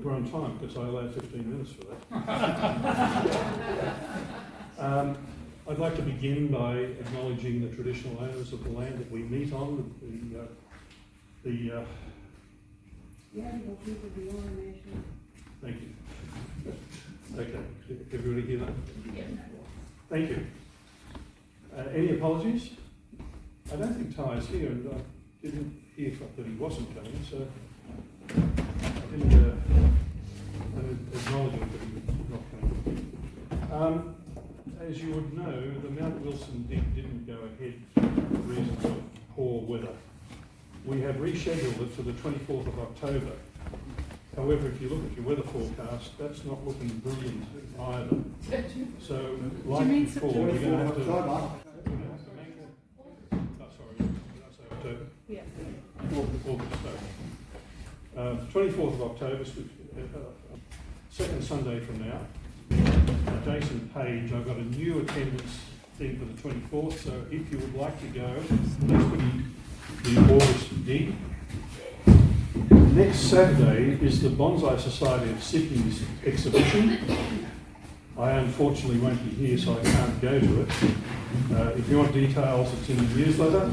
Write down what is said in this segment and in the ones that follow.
we're on time because I allowed 15 minutes for that. I'd like to begin by acknowledging the traditional owners of the land that we meet on, Thank you. Okay, everybody hear that? Yes. Thank you. Any apologies? I don't think Ty's here, and I didn't hear that he wasn't coming, so I didn't acknowledge him that he was not coming. As you would know, the Mount Wilson dig didn't go ahead for reasons of poor weather. We have rescheduled it to the 24th of October. However, if you look at your weather forecast, that's not looking brilliant either. So, like before, we're going to have to... October? Yeah. August, sorry. 24th of October, second Sunday from now. Jason Page, I've got a new attendance thing for the 24th, so if you would like to go, please put the August dig. Next Saturday is the Bonsai Society of Sydney's exhibition. I unfortunately won't be here, so I can't go to it. If you want details, it's in the newsletter.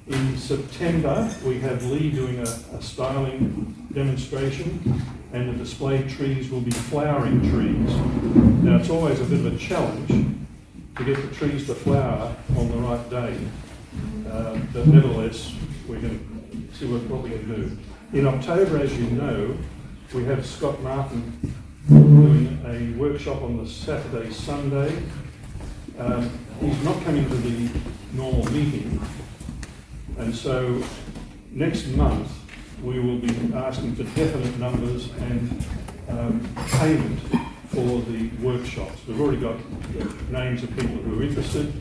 In September, we have Lee doing a styling demonstration, and the displayed trees will be flowering trees. Now, it's always a bit of a challenge to get the trees to flower on the right day, but nevertheless, we're going to see what we can do. In October, as you know, we have Scott Martin doing a workshop on the Saturday, Sunday. He's not coming to the normal meeting, and so next month we will be asking for definite numbers and payment for the workshops. We've already got names of people who are interested,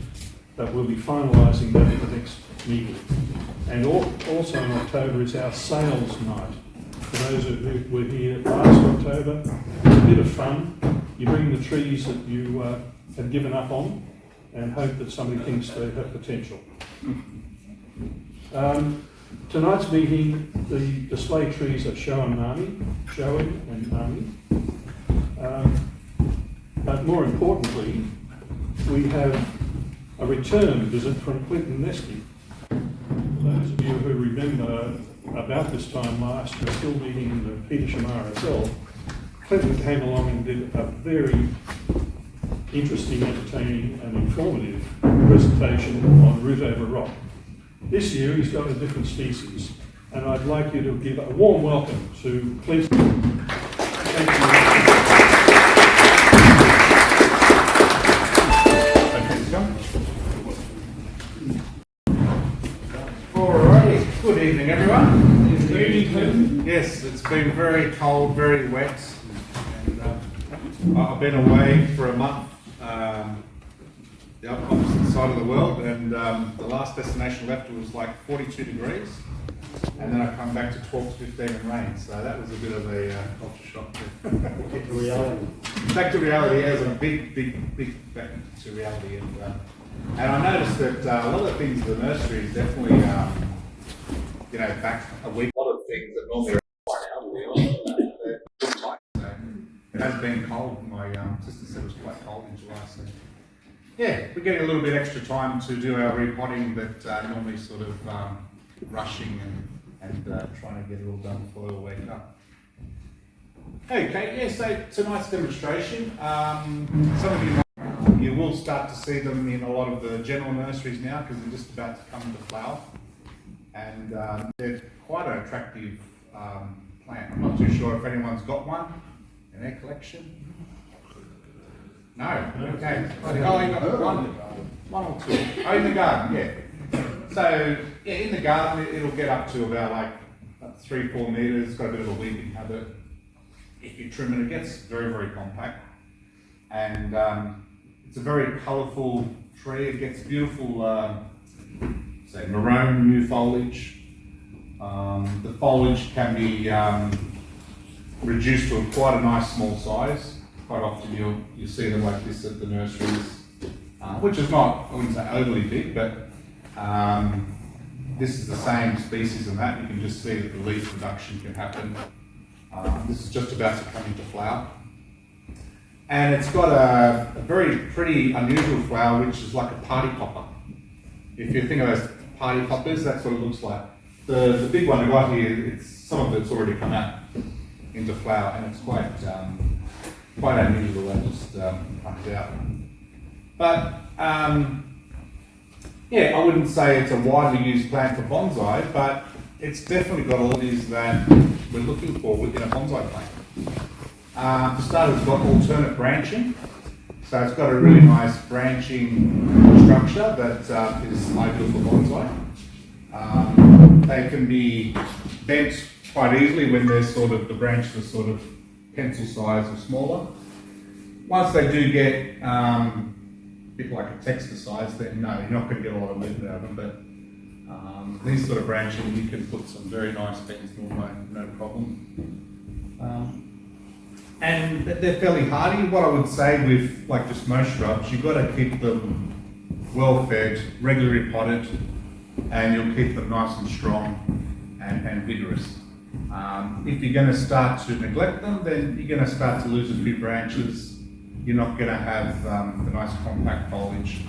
but we'll be finalising that at the next meeting. And also in October is our sales night. For those who were here last October, it's a bit of fun. You bring the trees that you have given up on and hope that somebody thinks they have potential. Tonight's meeting, the display trees are Shoei and Nami. But more importantly, we have a return visit from Clinton Nesci. Those of you who remember about this time last, we're still meeting in the Petersham RSL. Clinton came along and did a very interesting, entertaining and informative presentation on root over rock. This year he's got a different species, and I'd like you to give a warm welcome to Clinton. Thank you. Alrighty, good evening everyone. Good evening. Yes, it's been very cold, very wet, and I've been away for a month. The opposite side of the world, and the last destination left was like 42 degrees, and then I come back to 12 to 15 and rain, so that was a bit of a culture shock. Back to reality. Back to reality, yeah, it was a big back to reality, and I noticed that a lot of things in the nursery is definitely, back a week. A lot of things that normally are quite out they're tight, so it has been cold. My sister said it was quite cold in July, so. Yeah, we're getting a little bit extra time to do our repotting, but normally sort of rushing and trying to get it all done before we all wake up. Okay, yeah, so tonight's demonstration, some of you will start to see them in a lot of the general nurseries now because they're just about to come into flower, and they're quite an attractive plant. I'm not too sure if anyone's got one in their collection. No, okay. Oh, you got one or two. Oh, in the garden, yeah. So, yeah, in the garden, it'll get up to about like 3-4 meters. It's got a bit of a weeping habit. If you trim it, it gets very, very compact. And it's a very colourful tree. It gets beautiful, say, maroon new foliage. The foliage can be reduced to quite a nice small size. Quite often you'll see them like this at the nurseries, which is not, I wouldn't say overly big, but this is the same species and that. You can just see that the leaf production can happen This is just about to come into flower. And it's got a very pretty unusual flower, which is like a party popper. If you think of those party poppers, that's what it looks like. The big one I got here, some of it's already come out into flower, and it's quite unusual when it just comes out. But yeah, I wouldn't say it's a widely used plant for bonsai, but it's definitely got all these that we're looking for within a bonsai plant. For starters, it's got alternate branching, so it's got a really nice branching structure that is ideal for bonsai. They can be bent quite easily when they're the branches are sort of pencil size or smaller. Once they do get a bit like a texture size, then no, you're not going to get a lot of movement out of them. But these sort of branching, you can put some very nice things no problem. And they're fairly hardy. What I would say with like just most shrubs, you've got to keep them well fed, regularly potted, and you'll keep them nice and strong and vigorous. If you're going to start to neglect them, then you're going to start to lose a few branches. You're not going to have the nice compact foliage,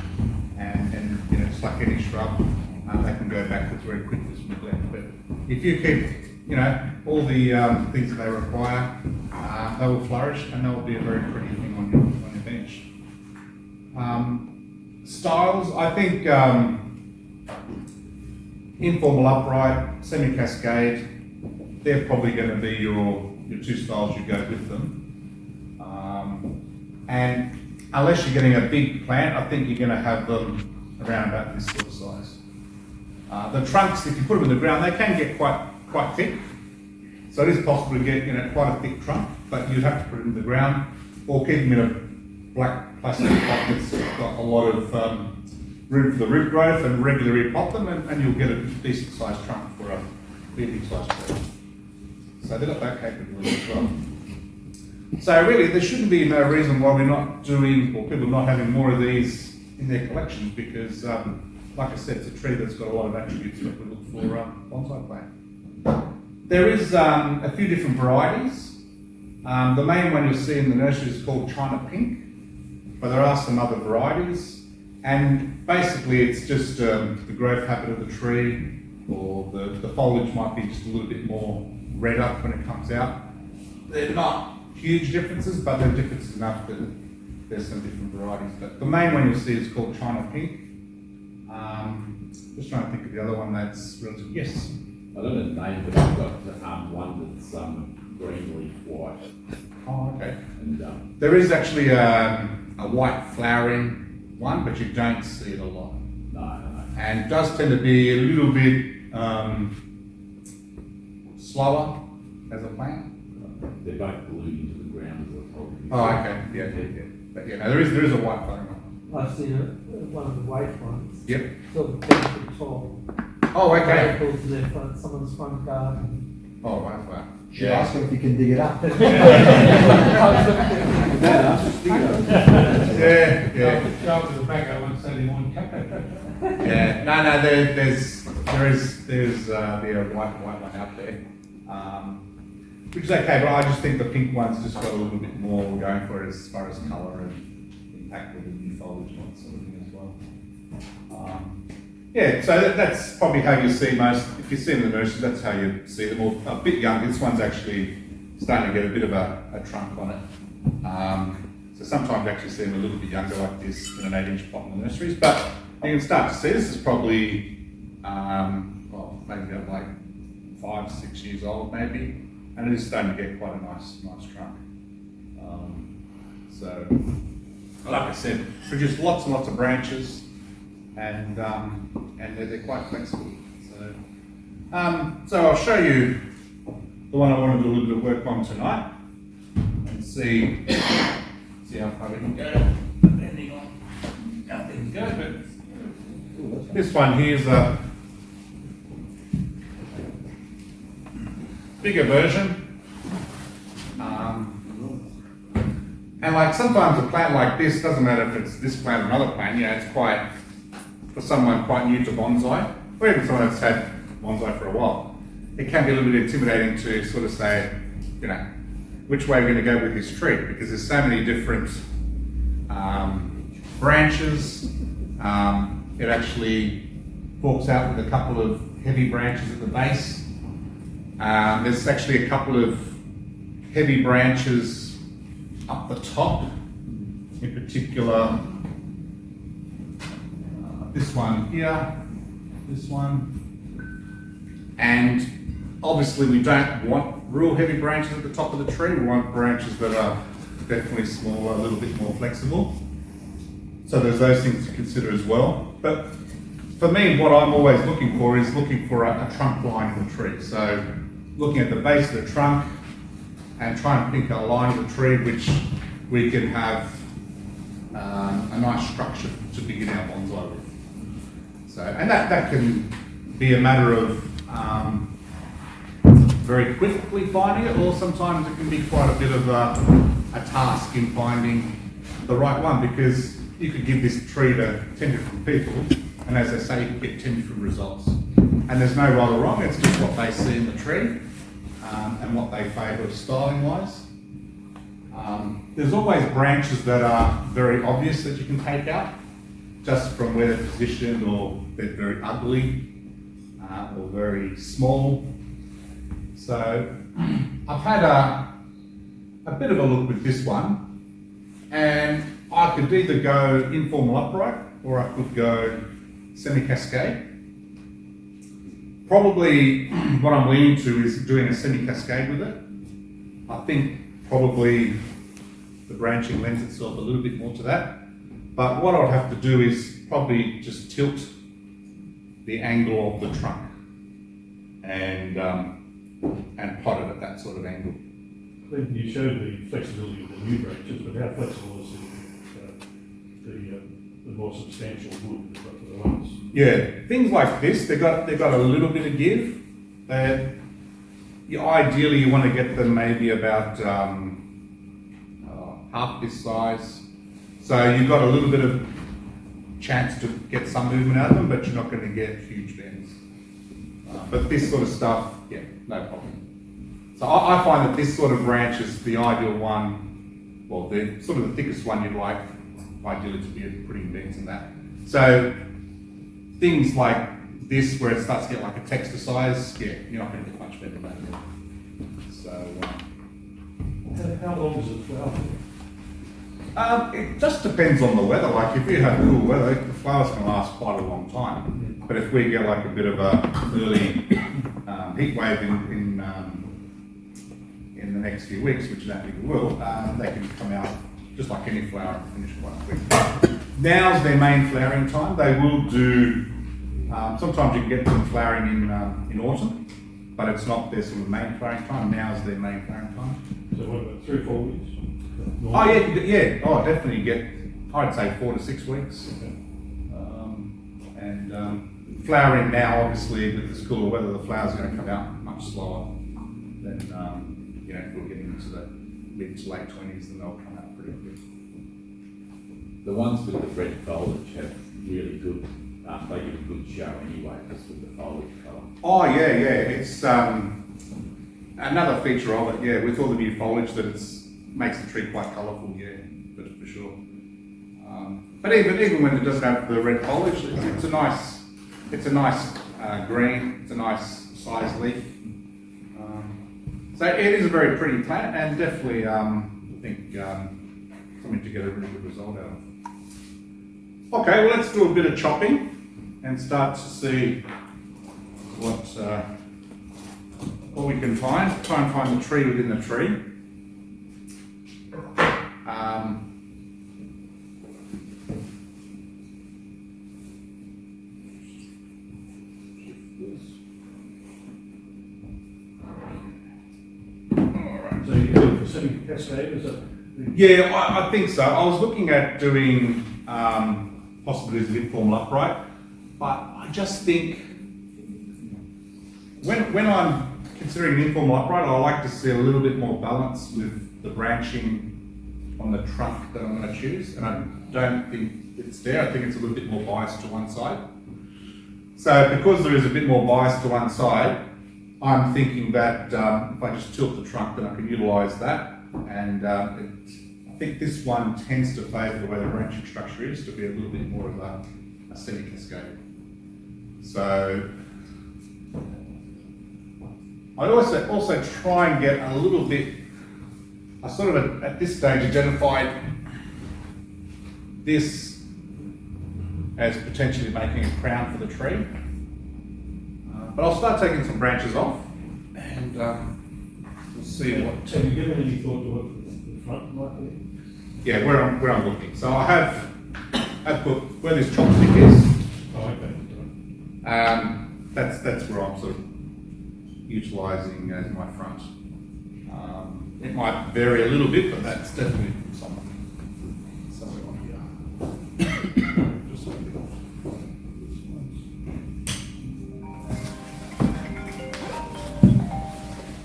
and you know, just like any shrub, they can go backwards very quickly with neglect. But if you keep, you know, all the things that they require, they will flourish, and they will be a very pretty thing on your bench. Styles, I think informal upright, semi-cascade, they're probably going to be your two styles you go with them. And unless you're getting a big plant, I think you're going to have them around about this sort of size. The trunks, if you put them in the ground, they can get quite thick. So it is possible to get, you know, quite a thick trunk, but you'd have to put it in the ground or keep them in a black plastic pot that's got a lot of room for the root growth, and regularly repot them, and you'll get a decent sized trunk for a big sized tree. So they've got that capability as well. So really, there shouldn't be no reason why we're not doing, or people not having more of these in their collections, because like I said, it's a tree that's got a lot of attributes that we look for bonsai plant. There is a few different varieties. The main one you'll see in the nursery is called China Pink, but there are some other varieties. And basically it's just the growth habit of the tree, or the foliage might be just a little bit more red up when it comes out. They're not huge differences, but they're differences enough that there's some different varieties. But the main one you'll see is called China Pink. Just trying to think of the other one that's relatively, yes? I don't know the name, but I've got one that's green leaf white. Oh, okay. And there is actually a white flowering one, but you don't see it a lot. No. And it does tend to be a little bit slower as a plant. They don't glue into the ground as I told you. Oh, okay. Yeah. But yeah, no, there is a white flowering one. I've seen one of the white ones. Yep. Sort of 10 foot tall. Oh, okay. Vehicles to their front, someone's front garden. Oh, wow. Should ask him if he can dig it up. Yeah. Go up to the back, I won't say they want Yeah. No. There's the white one out there, which is okay. But I just think the pink one's just got a little bit more going for it as far as colour and impact with the new foliage and that sort of thing as well. Yeah, so that's probably how you see most. If you see them in the nursery, that's how you see them. All a bit young. This one's actually starting to get a bit of a trunk on it. So sometimes you actually see them a little bit younger, like this, in an 8-inch pot in the nurseries. But you can start to see this is probably, maybe about like 5-6 years old, maybe, and it is starting to get quite a nice trunk. So, like I said, produce lots and lots of branches. And they're quite flexible. So I'll show you the one I want to do a little bit of work on tonight, and see how far we can go, depending on how things go. But this one here is a bigger version. And like sometimes a plant like this, doesn't matter if it's this plant or another plant, you know, it's quite, for someone quite new to bonsai, or even someone that's had bonsai for a while, it can be a little bit intimidating to sort of say, you know, which way we're going to go with this tree, because there's so many different branches. It actually forks out with a couple of heavy branches at the base. There's actually a couple of heavy branches up the top, in particular this one here, this one, and obviously we don't want real heavy branches at the top of the tree. We want branches that are definitely smaller, a little bit more flexible. So there's those things to consider as well. But for me, what I'm always looking for is looking for a trunk line in the tree. So looking at the base of the trunk and trying to pick a line of the tree which we can have a nice structure to begin our bonsai with. So, and that can be a matter of very quickly finding it, or sometimes it can be quite a bit of a task in finding the right one, because you could give this tree to 10 different people, and as I say, you can get 10 different results. And there's no right or wrong, it's just what they see in the tree and what they favour styling wise. There's always branches that are very obvious that you can take out, just from where they're positioned, or they're very ugly or very small. So I've had a bit of a look with this one, and I could either go informal upright or I could go semi-cascade. Probably what I'm leaning to is doing a semi-cascade with it. I think probably the branching lends itself a little bit more to that. But what I'd have to do is probably just tilt the angle of the trunk and pot it at that sort of angle. Clinton, you showed the flexibility of the new branches, but how flexible is the more substantial wood for the ones? Yeah, things like this, they've got a little bit of give. Ideally, you want to get them maybe about half this size. So you've got a little bit of chance to get some movement out of them, but you're not going to get huge bends. But this sort of stuff, yeah, no problem. So I find that this sort of branch is the ideal one, well, the sort of the thickest one you'd like, ideally to be putting bends in that. So things like this, where it starts to get like a texture size, yeah, you're not going to get much better than that. So How long does it flower? it just depends on the weather. Like if you have cool weather, the flowers can last quite a long time. But if we get like a bit of a early heat wave in the next few weeks, which I don't think we will, they can come out just like any flower and finish quite quick. Now's their main flowering time. They will do. Sometimes you can get them flowering in autumn, but it's not their sort of main flowering time. Now's their main flowering time. So what about 3 or 4 weeks? Oh yeah. Oh, definitely get. I'd say 4 to 6 weeks. Okay. Flowering now, obviously, with this cooler weather, the flowers are going to come out much slower than if we're getting into the mid to late 20s, then they'll come out pretty quick. The ones with the red foliage have really good, they give a good show anyway, just with the foliage colour. Oh yeah. It's another feature of it. Yeah, with all the new foliage, that makes the tree quite colourful. Yeah, for sure. But even when it doesn't have the red foliage, it's a nice green. It's a nice sized leaf. So it is a very pretty plant, and definitely I think something to get a really good result out of. Okay, well let's do a bit of chopping and start to see what we can find. Try and find the tree within the tree. So you're doing for semi-cascade, is that? Yeah, I think so. I was looking at doing possibilities of informal upright, but I just think when I'm considering informal upright, I like to see a little bit more balance with the branching on the trunk that I'm going to choose, and I don't think it's there. I think it's a little bit more biased to one side. So because there is a bit more bias to one side, I'm thinking that if I just tilt the trunk, then I can utilise that. And I think this one tends to favour the way the branching structure is, to be a little bit more of a semi-cascade. So I also try and get a little bit, I sort of at this stage identified this as potentially making a crown for the tree. But I'll start taking some branches off and we'll see what. Have you given any thought to what the front might be? Yeah, where I'm looking. So I have put where this chopstick is. Oh, okay. That's where I'm sort of utilising as my front. It might vary a little bit, but that's definitely somewhere on here. Just like it.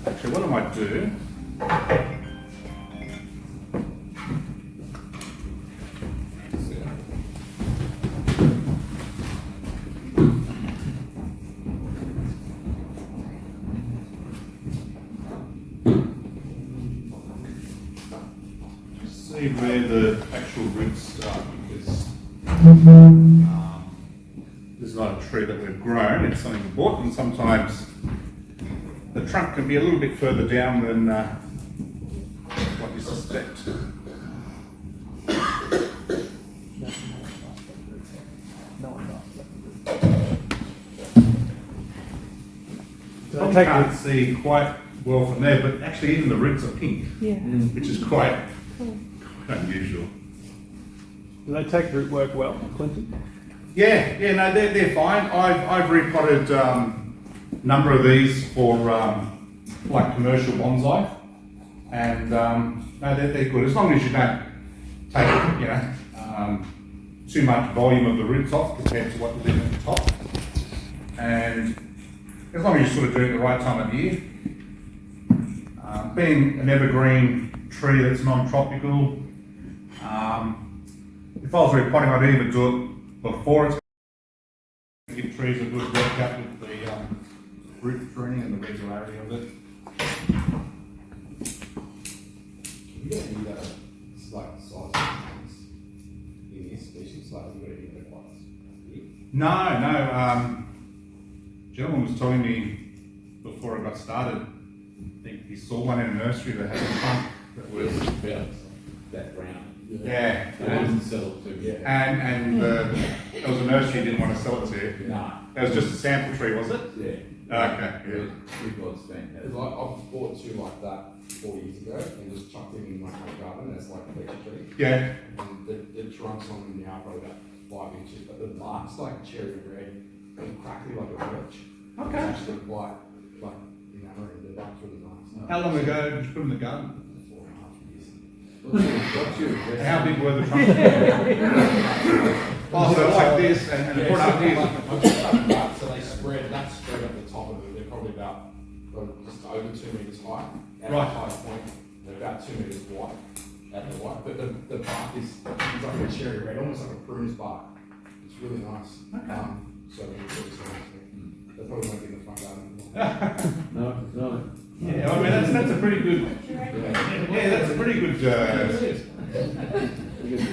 Actually, what I might do. See where the actual roots start, because this is not a tree that we've grown, it's something we bought, and sometimes the trunk can be a little bit further down than what you suspect. I can't see quite well from there, but actually even the roots are pink, which is quite unusual. Do they take root work well, Clinton? Yeah, no, they're fine. I've repotted a number of these for like commercial bonsai, and no, they're good as long as you don't take too much volume of the roots off compared to what you leave at the top, and as long as you sort of do it at the right time of the year. Being an evergreen tree that's non-tropical, if I was repotting, I'd even do it before it's give trees a good workout with the root pruning and the regularity of it. You don't need that like size difference in this species, like you got to get the quite big. No. Gentleman was telling me before I got started, I think he saw one in a nursery that had a trunk that was About that round. yeah. They wanted to sell it to you. And there was a nursery didn't want to sell it to you. Nah. That was just a sample tree, was it? Yeah. Okay. Yeah. It was fantastic. Because I've bought two like that 4 years ago and just chucked them in my front garden as like a picture tree. Yeah. And the trunks on them now are probably about 5 inches, but the bark's like cherry red and crackly like a birch. Okay. It's actually quite like enamoring. The bark's really nice. How long ago did you put them in the garden? 4.5 years. How big were the trunks? Oh, so like this and Yeah, put up so this. I just stuck that, so they spread, that's spread at the top of it, they're probably about just over 2 meters high, at Right. the highest point, they're about 2 meters wide, at the white, but the bark is like a cherry red, almost like a prune's bark, it's really nice. Okay. So it's really nice. They probably won't be in the front garden anymore. No, no. Yeah, I mean that's a pretty good. Yeah, that's a pretty good.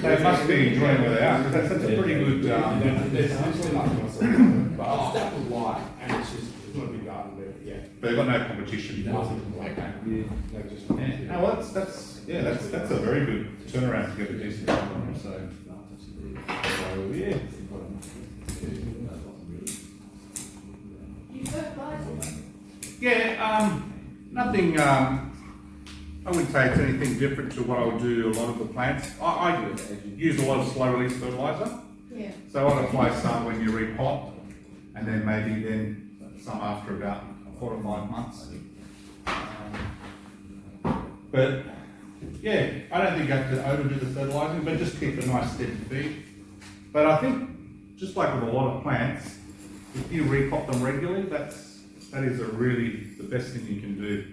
They must be enjoying where they are because that's a pretty good. There's absolutely nothing else, but it's definitely light, and it's not a big garden, but yeah. They've got no competition. Nothing like that. Yeah. They're just. Yeah. Oh, well, that's a very good turnaround to get a decent one. So yeah. Yeah, nothing, I wouldn't say it's anything different to what I would do a lot of the plants. I use a lot of slow release fertiliser. Yeah. So I'd apply some when you repot, and then maybe some after about 4 to 5 months. But yeah, I don't think you have to overdo the fertilising, but just keep a nice steady feed. But I think, just like with a lot of plants, if you repot them regularly, that is the best thing you can do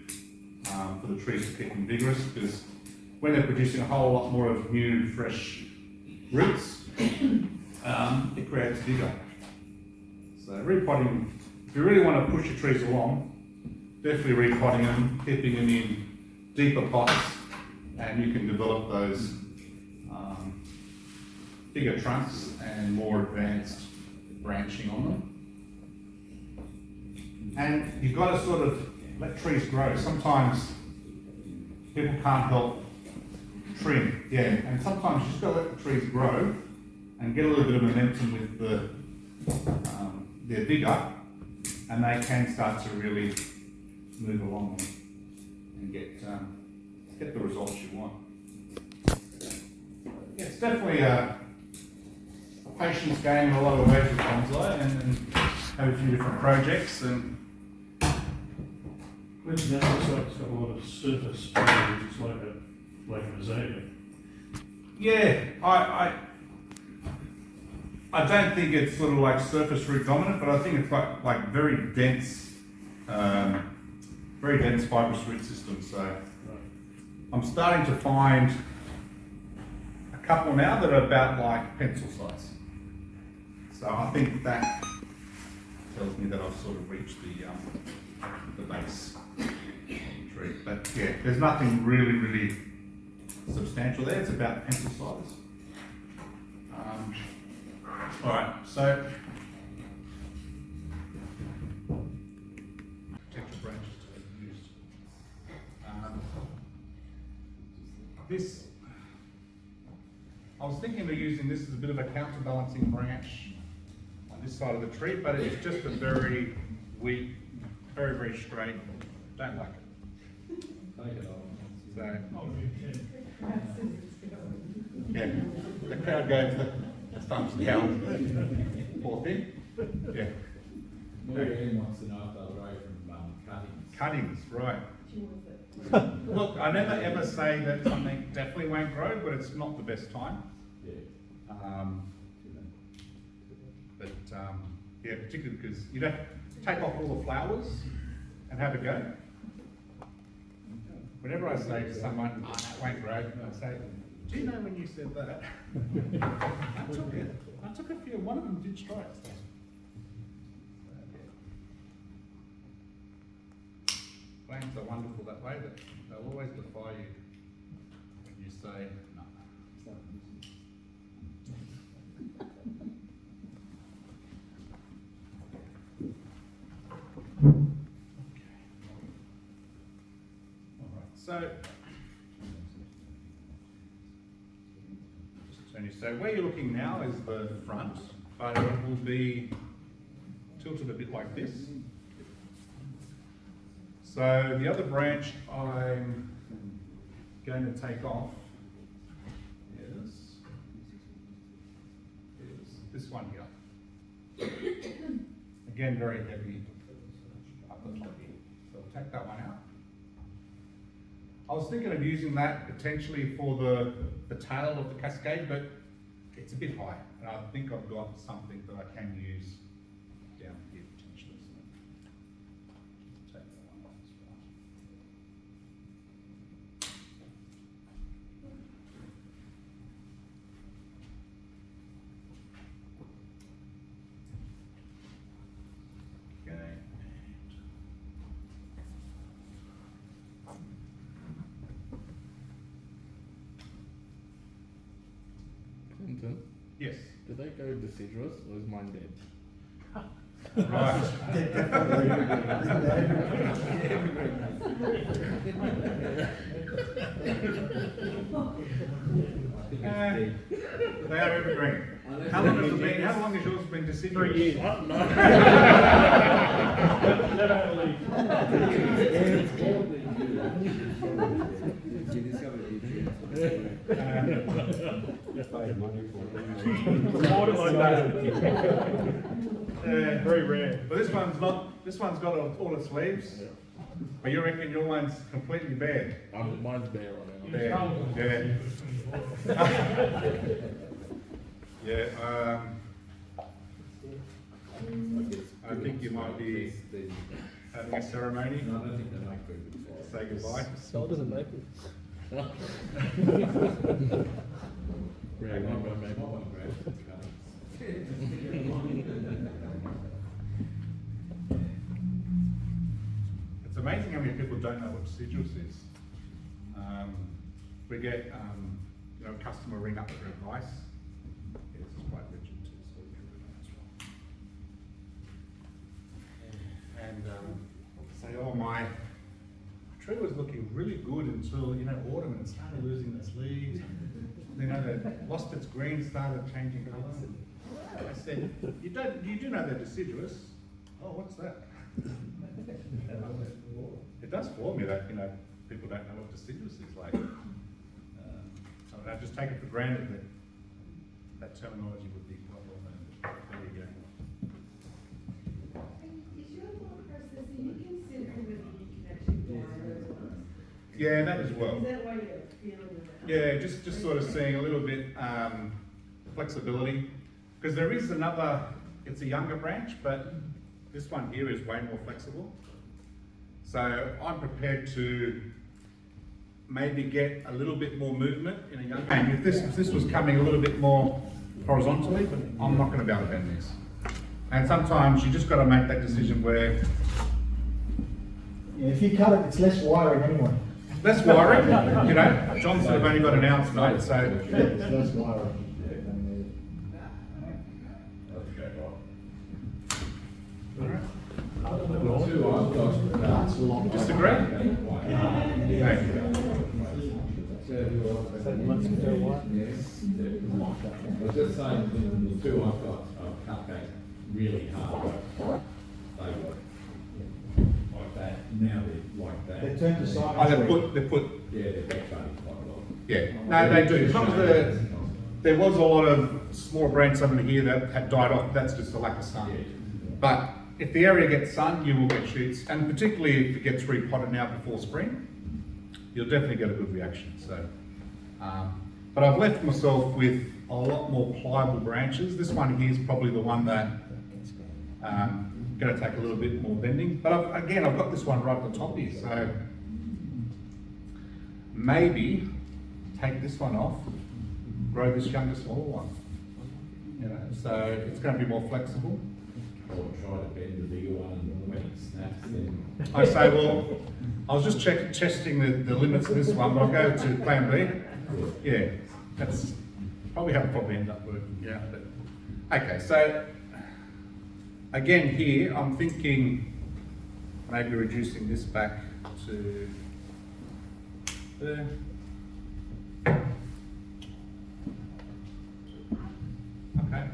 for the trees to keep them vigorous, because when they're producing a whole lot more of new, fresh roots, it creates vigour. So repotting, if you really want to push your trees along, definitely repotting them, keeping them in deeper pots, and you can develop those bigger trunks and more advanced branching on them. And you've got to sort of let trees grow. Sometimes people can't help trim, and sometimes you just got to let the trees grow and get a little bit of momentum with their vigor, and they can start to really move along and get the results you want. Yeah, it's definitely a patience game in a lot of ways with bonsai, and have a few different projects. And Where's that? Looks like it's got a lot of surface area, which is like an azalea. yeah, I don't think it's sort of like surface root dominant, but I think it's like very dense fibrous root system. So I'm starting to find a couple now that are about like pencil size. So I think that tells me that I've sort of reached the base of the tree. But yeah, there's nothing really substantial there. It's about pencil size. All right, so potential branches to be used. This, I was thinking of using this as a bit of a counterbalancing branch on this side of the tree, but it's just a very weak, very straight. Don't like it. So, yeah, the crowd goes, the thumbs down. Poor thing. Yeah. Maureen wants to know if they'll grow from cuttings. Cuttings, right. Look, I never ever say that something definitely won't grow, but it's not the best time. Yeah. Yeah, particularly because you'd have to take off all the flowers and have a go. Whenever I say to someone, oh, that won't grow, I say, do you know when you said that? I took a few, one of them did strike. So. Plants are wonderful that way, that they'll always defy you when you say, no. So, so where you're looking now is the front, but it will be tilted a bit like this. So the other branch I'm going to take off is this one here. Again, very heavy up the top here. So we'll take that one out. I was thinking of using that potentially for the tail of the cascade, but it's a bit high, and I think I've got something that I can use down here potentially. So take that one off as well. Okay. Clinton, Yes. do they go deciduous or is mine dead? Right. They are evergreen. How long has it been? How long has yours been deciduous? 3 years. Very rare. But this one's not. This one's got all its leaves. But you reckon your one's completely bare? Mine's bare on it. Bare. Yeah. Yeah. I think you might be having a ceremony. No, I don't think they make very good flowers. Say goodbye. So doesn't make it. Rare, Might maybe. want to grow some cuttings. It's amazing. amazing how many people don't know what deciduous is. We get, you know, a customer ring up for advice. Yeah, this is quite rigid too, so we can do that as well. And say, oh, my tree was looking really good until, you know, autumn, and it started losing its leaves. You know, it lost its green, started changing colour. I said, you do know they're deciduous. Oh, what's that? It does bore me that, you know, people don't know what deciduous is like. So I just take it for granted that that terminology would be quite well known. There you go. Is your thought process, are you considering whether you can actually wire as well? Yeah, that as well. Is that why you're feeling with that? Yeah, just sort of seeing a little bit flexibility, because there is another, it's a younger branch, but this one here is way more flexible. So I'm prepared to maybe get a little bit more movement in a younger. And if this was coming a little bit more horizontally, but I'm not going to be able to bend this. And sometimes you just got to make that decision where Yeah, if you cut it, it's less wiring anyway. less wiring, you know. John sort of only got an ounce, mate, so. Yeah, it's less wiring. That's long. Disagree? Thank you. I was just saying, the two I've got are cut back really hard. They were like that, now they're like that. They turn to side. Oh, they put, Yeah, they're backbone quite a lot. yeah, no, they do. Some of there was a lot of small branches under here that had died off, that's just a lack of sun. But if the area gets sun, you will get shoots, and particularly if it gets repotted now before spring, you'll definitely get a good reaction. So, but I've left myself with a lot more pliable branches. This one here is probably the one that going to take a little bit more bending. But I've got this one right at the top here, so maybe take this one off, grow this younger, smaller one. You know, so it's going to be more flexible. Or try to bend the bigger one, and when it snaps, then. I say, well, I was just testing the limits of this one, but I'll go to plan B. Yeah, that's probably how it probably end up working, yeah. But, okay, so again here, I'm thinking maybe reducing this back to there. Okay,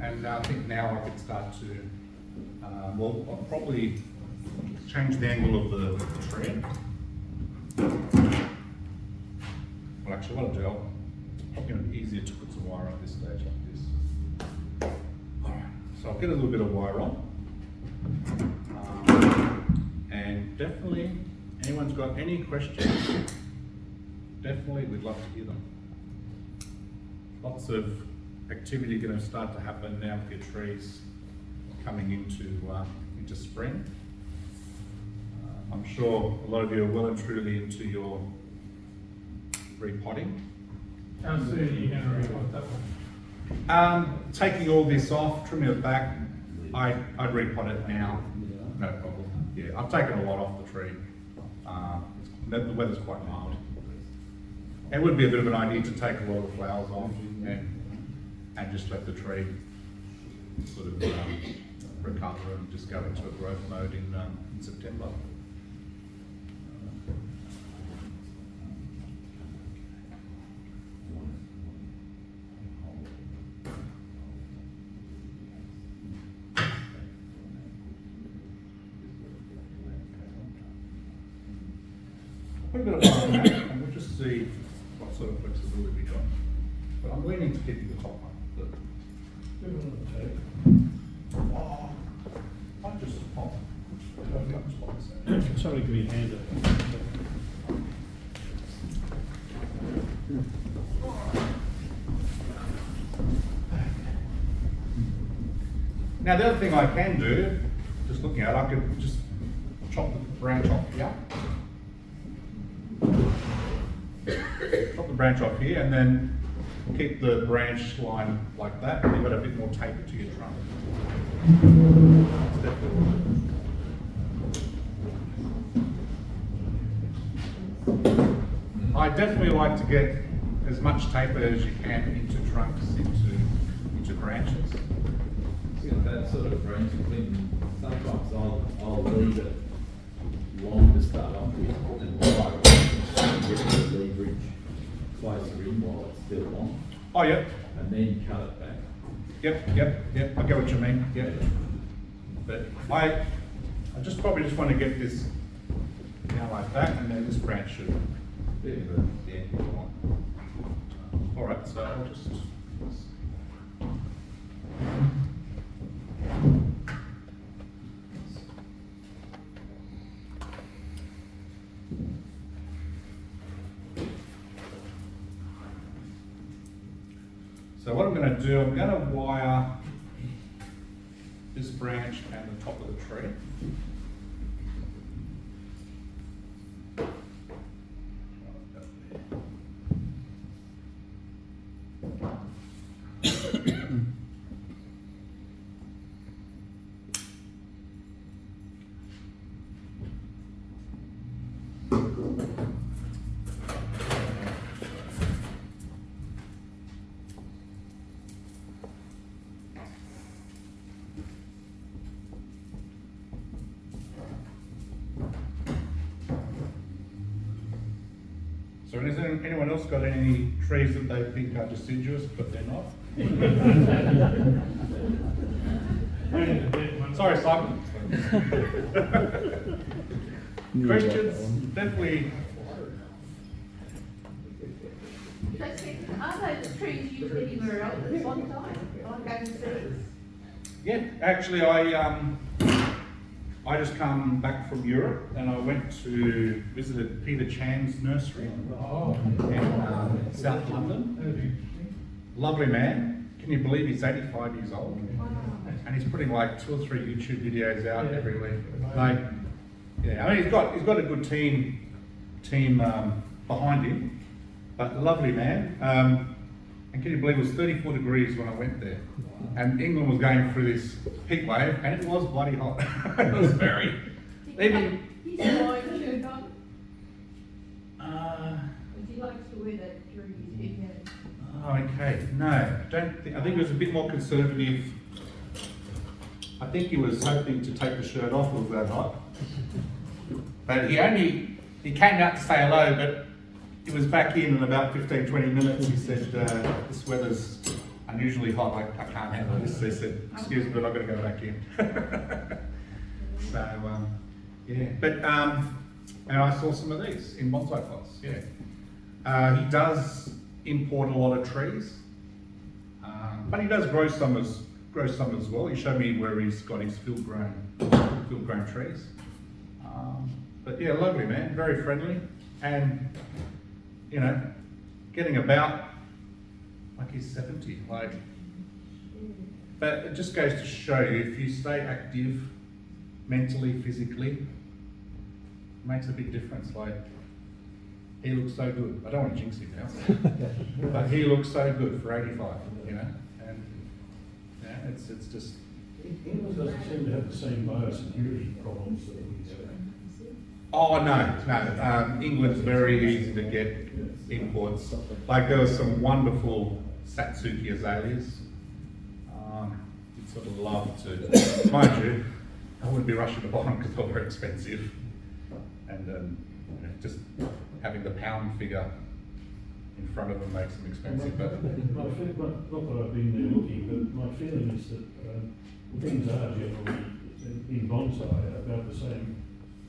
and I think now I can start to well, I'll probably change the angle of the tree. Well, actually, what I'll do, it's probably easier to put some wire on this stage like this. Alright, so I'll get a little bit of wire on. And definitely, anyone's got any questions, definitely we'd love to hear them. Lots of activity going to start to happen now with your trees coming into spring. I'm sure a lot of you are well and truly into your repotting. How soon are you going to repot that one? Taking all this off, trimming it back, I'd repot it now, no problem. Yeah, I've taken a lot off the tree. The weather's quite mild. It would be a bit of an idea to take a lot of the flowers off and just let the tree sort of recover and just go into a growth mode in September. Put a bit of wire on that and we'll just see what sort of flexibility we got. But I'm leaning to keep the top one. Oh, I just pop. Can somebody give me a hand up? Now the other thing I can do, just looking at it, I could just chop the branch off here. Chop the branch off here and then keep the branch line like that, and you've got a bit more taper to your trunk. definitely like to get as much taper as you can into trunks, into branches. Yeah, that sort of branch, sometimes I'll leave it long to start off with, and try to get the leverage closer in while it's still long, Oh, yep, and then cut it back. yep, I get what you mean, yep. But I probably just want to get this, like that, and then this branch should be the end you want. All right, so I'll just. So what I'm going to do, I'm going to wire this branch and the top of the tree. So has anyone else got any trees that they think are deciduous but they're not? Sorry, Simon. Questions? Definitely. Are those trees used anywhere else as bonsai, like overseas? Yeah, actually, I just come back from Europe and I went to visited Peter Chan's nursery in South London. Lovely man. Can you believe he's 85 years old? And he's putting like 2 or 3 YouTube videos out every week. Like, yeah, I mean he's got a good team behind him, but lovely man. And can you believe it was 34 degrees when I went there? And England was going through this heat wave, and it was bloody hot. It was very. Even. He's wearing a shirt on. Uh, Because he likes to wear that during his big head. oh, okay. No, don't think. I think it was a bit more conservative. I think he was hoping to take the shirt off. It was that hot. But he came out to say hello, but he was back in about 15, 20 minutes. He said, this weather's unusually hot, I can't handle this. They said, excuse me, but I've got to go back in. So, yeah. But, and I saw some of these in bonsai pots, yeah. He does import a lot of trees, but he does grow some as well. He showed me where he's got his field grown trees. But yeah, lovely man, very friendly, and you know, getting about like he's 70, like. But it just goes to show you, if you stay active, mentally, physically, it makes a big difference. Like, he looks so good. I don't want to jinx him now, but he looks so good for 85, you know. And yeah, it's just. England doesn't seem to have the same biosecurity problems that we do. Oh no. England's very easy to get imports. Like there was some wonderful Satsuki azaleas. You'd sort of love to, mind you, I wouldn't be rushing to buy them because they're very expensive. And you know, just having the pound figure in front of them makes them expensive. But Not that I've been there looking, but my feeling is that things are generally in bonsai about the same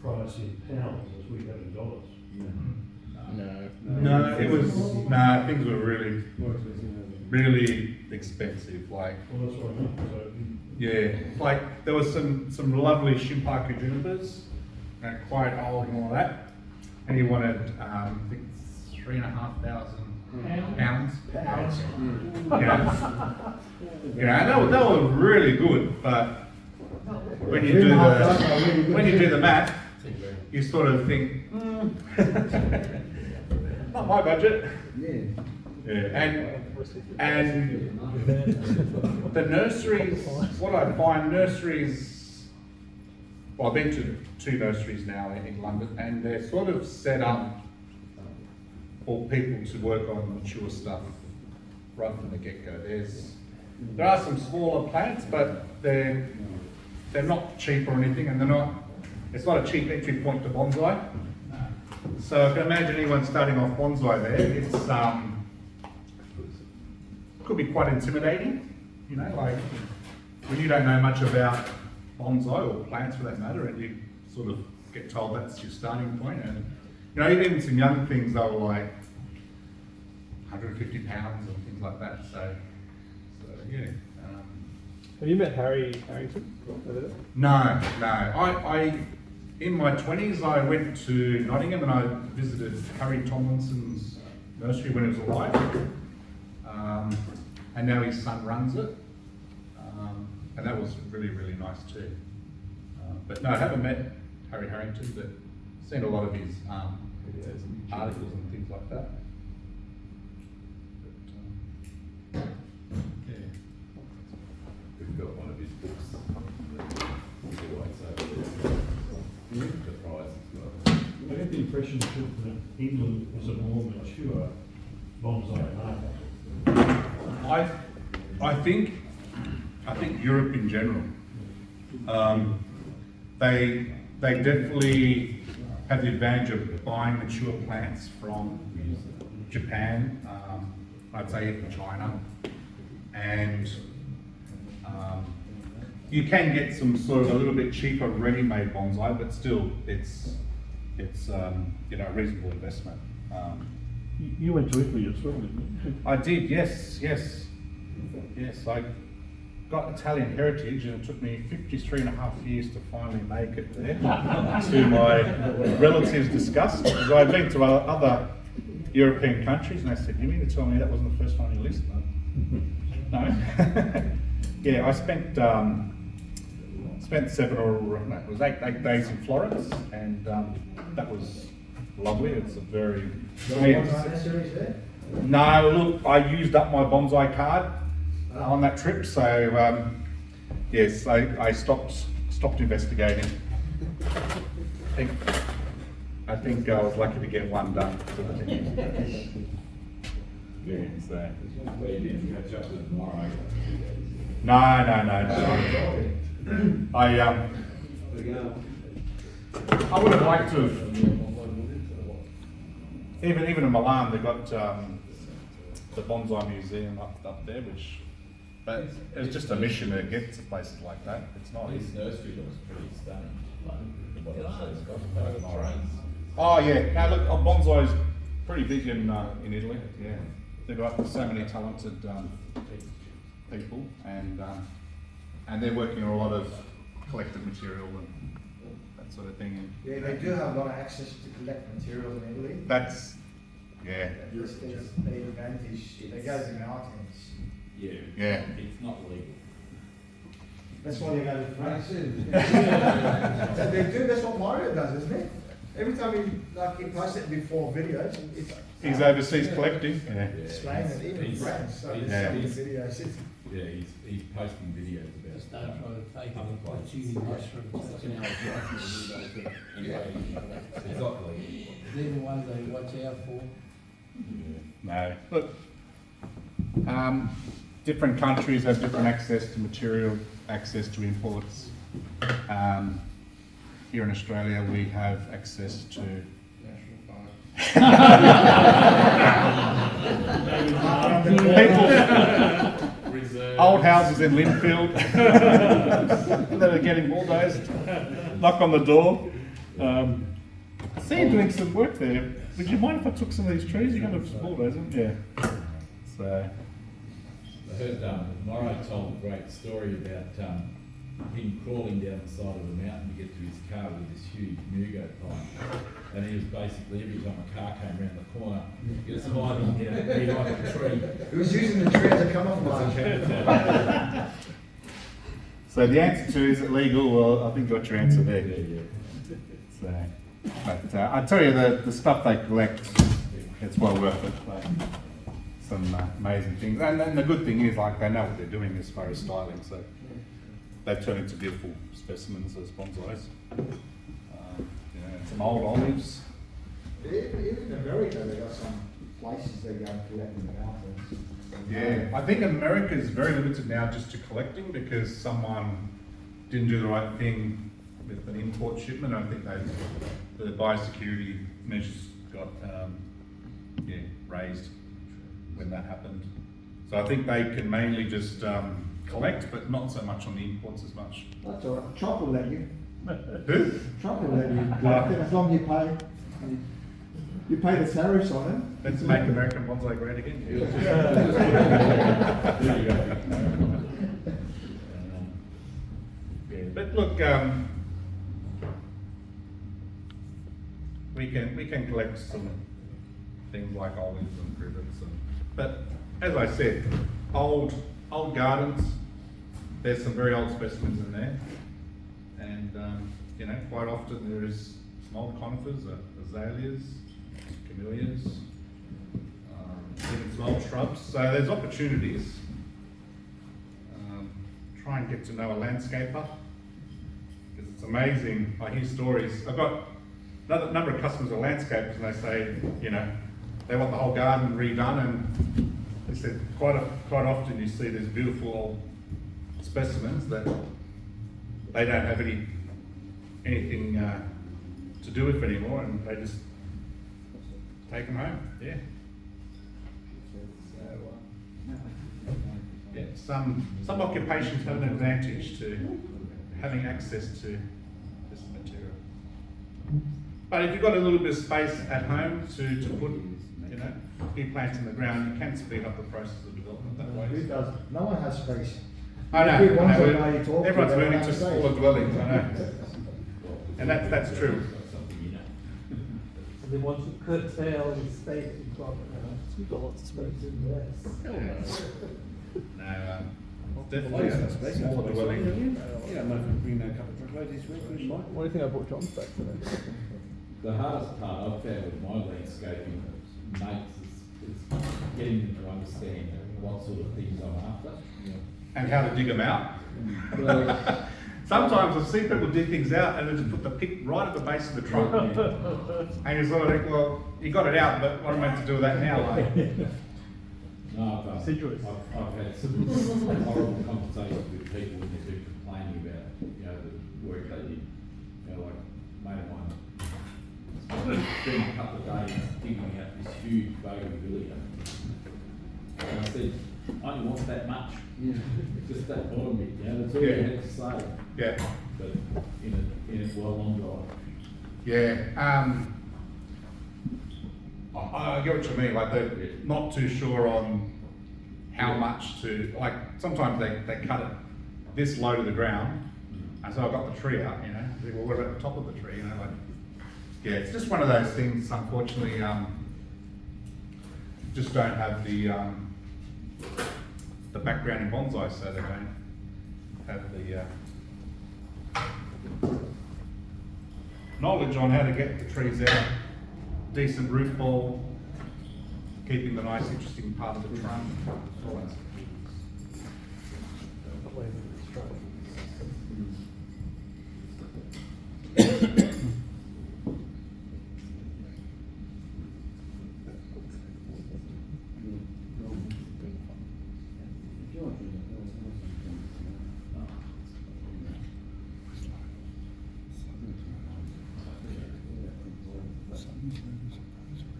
price in pounds as we have in dollars. No. Things were really expensive. Like, Well, that's what I mean. So, yeah, like there was some lovely Shimpaku junipers, quite old and all that, and he wanted I think 3,500 pounds. Yeah, and they were really good, but when you do the math, you sort of think, not my budget. Yeah, and the nurseries, what I find, well, I've been to 2 nurseries now in London, and they're sort of set up for people to work on mature stuff right from the get-go. There are some smaller plants, but they're not cheap or anything, and it's not a cheap entry point to bonsai. So I can imagine anyone starting off bonsai there, could be quite intimidating, you know, like when you don't know much about bonsai or plants for that matter, and you sort of get told that's your starting point, and you know, even some young things, they were like 150 pounds and things like that. So yeah. Have you met Harry Harrington over there? No. I in my 20s, I went to Nottingham and I visited Harry Tomlinson's nursery when it was alive. And now his son runs it. And that was really, really nice too. But no, I haven't met Harry Harrington, but seen a lot of his articles and things like that. But, yeah. We've got one of his books. The whites over there. The prize as well. I get the impression too that England is a more mature bonsai market. I think Europe in general, they definitely have the advantage of buying mature plants from Japan, I'd say even China, and you can get some sort of a little bit cheaper ready-made bonsai, but still it's you know, a reasonable investment. You went to Italy as well, didn't you? I did, yes. I got Italian heritage, and it took me 53 and a half years to finally make it there. To my relatives' disgust, because I'd been to other European countries, and they said, "You mean to tell me that wasn't the first one on your list?" No. Yeah, I spent 8 days in Florence, and that was lovely. It's a very No, look, I used up my bonsai card on that trip, so yes, I stopped investigating. I think I was lucky to get one done. Yeah, so. Where you didn't catch up with tomorrow. No. I would have liked to have, even in Milan, they've got the Bonsai Museum up there, but it's just a mission to get to places like that. It's not His easy. nursery looks pretty stunning. What it shows, got tomorrow. Oh yeah, now look, bonsai's pretty big in Italy. Yeah, they've got so many talented people, and they're working on a lot of collected material and that sort of thing. And Yeah, they do have a lot of access to collect materials in Italy. that's yeah. There's the advantage. They go to mountains. Yeah. Yeah. It's not legal. That's why they go to France. They do. That's what Mario does, isn't it? Every time he posts it before videos, it's He's overseas collecting. Yeah. Spain and even France. So he's- there's some yeah. videos. Yeah, he's posting videos about. Just don't try to fake it by choosing mushrooms. That's an hour Anyway, it's not legal. They're the ones they watch out for. No. Look, different countries have different access to material, access to imports. Here in Australia, we have access to old houses in Linfield that are getting bulldozed. Knock on the door. See you doing some work there. Would you mind if I took some of these trees? You're going to bulldoze them? Yeah. So. I heard Morrow told a great story about him crawling down the side of the mountain to get to his car with this huge mugo pine. And he was basically, every time a car came around the corner, he was hiding down behind the tree. He was using the tree as a camouflage. So the answer to is it legal? Well, I think you got your answer there. So, but I tell you, the stuff they collect, it's well worth it. Like, some amazing things, and the good thing is, like, they know what they're doing as far as styling, so they turn into beautiful specimens as bonsais. Some old olives. Even in America, they got some places they go and collect in the mountains. Yeah, I think America is very limited now just to collecting because someone didn't do the right thing with an import shipment. I think the biosecurity measures got raised when that happened. So I think they can mainly just collect, but not so much on the imports as much. That's all right. Trump will let you. Who? Trump will let you collect it as long as you pay. You pay the tariffs on it. Let's make American bonsai great again. Yeah, but look, we can collect some things like olives and rivets, but as I said, old gardens. There's some very old specimens in there, and quite often there is small conifers, azaleas, camellias, even small shrubs. So there's opportunities. Try and get to know a landscaper, because it's amazing. I hear stories. I've got another number of customers are landscapers, and they say, they want the whole garden redone, and they said quite often you see these beautiful old specimens that they don't have anything to do with anymore, and they just take them home. Yeah. Yeah. Some occupations have an advantage to having access to this material. But if you've got a little bit of space at home to put, a few plants in the ground, you can speed up the process of development that way. Who does? No one has space. I know. Every once in a while you talk to Everyone's them, moving they to have space. smaller dwellings. I know, and that's true. And they want to curtail the space you've got. You've got lots of space in less. No, definitely a smaller dwelling. Yeah, maybe bring a couple of ladies with me. What do you think I brought John's back today? The hardest part I've found with my landscaping mates is getting them to understand what sort of things I'm after. And how to dig them out. Well, Sometimes I see people dig things out and they just put the pick right at the base of the trunk. And you sort of think, well, you got it out, but what am I meant to do with that now? Like, no, I've had some horrible conversations with people when they've been complaining about, the work they did. Like a mate of mine, spent a couple of days digging out this huge bougainvillea. And I said, I only want that much. Just that bottom bit, that's all you had to say. yeah, But in it well long drive. yeah. I get what you mean. Like they're not too sure on how much to. Like sometimes they cut it this low to the ground, and so I got the tree out. I think, well, what about the top of the tree? Yeah, it's just one of those things. Unfortunately, just don't have the background in bonsai, so they don't have the knowledge on how to get the trees out, decent root ball, keeping the nice interesting part of the trunk, all that.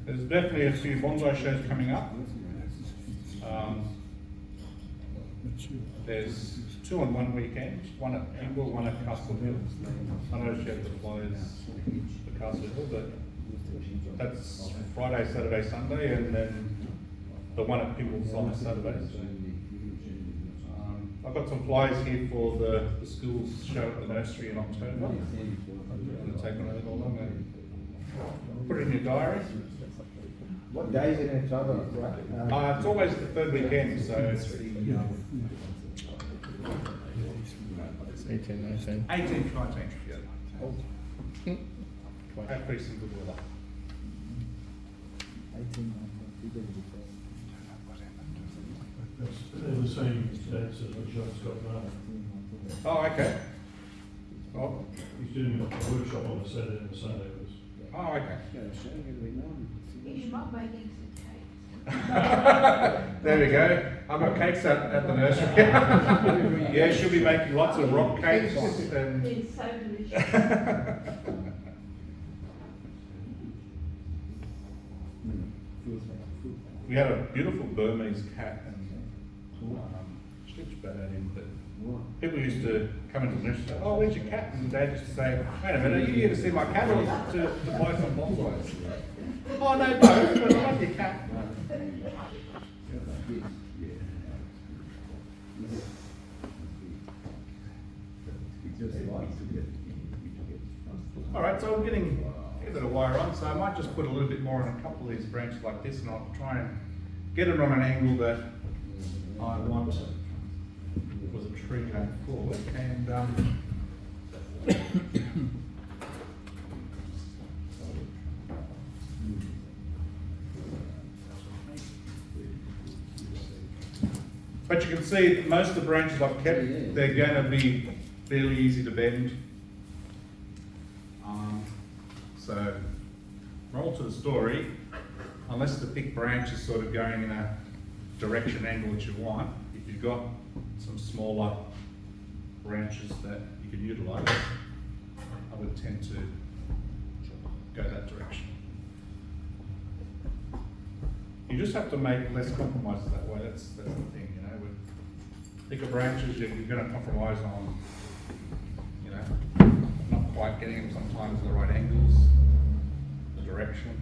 There's definitely a few bonsai shows coming up. There's 2 on one weekend, one at Pimble, one at Castle Hill. I know she had the flyers for Castle Hill, but that's Friday, Saturday, Sunday, and then the one at Pimble's on a Saturday. I've got some flyers here for the school's show at the nursery in October. I'm going to take one over along and put it in your diary. What days in October? Right? It's always the third weekend, so it's the 18, 19. 18th, 19th, yeah. Hopefully some good weather. They're the same dates as what John's got now. Oh, okay. Oh, He's doing a workshop on a Saturday and a Sunday. oh, okay. You might make some cakes. There we go. I've got cakes at the nursery. Yeah, she'll be making lots of rock cakes. And It's so delicious. we had a beautiful Burmese cat, and stitched bad in, but people used to come into the nursery and say, "Oh, where's your cat?" And Dad used to say, "Wait a minute, are you here to see my cat or to buy some bonsais?" "Oh, no, both, but I love your cat." All right, so I'm getting a bit of wire on, so I might just put a little bit more on a couple of these branches like this, and I'll try and get it on an angle that I want for the tree going forward. And but you can see that most of the branches I've kept, they're going to be fairly easy to bend. So, moral to the story, unless the thick branch is sort of going in a direction angle that you want, if you've got some smaller branches that you can utilise, I would tend to go that direction. You just have to make less compromises that way. That's the thing, you know. With thicker branches, you're going to compromise on, you know, not quite getting them sometimes in the right angles, the direction.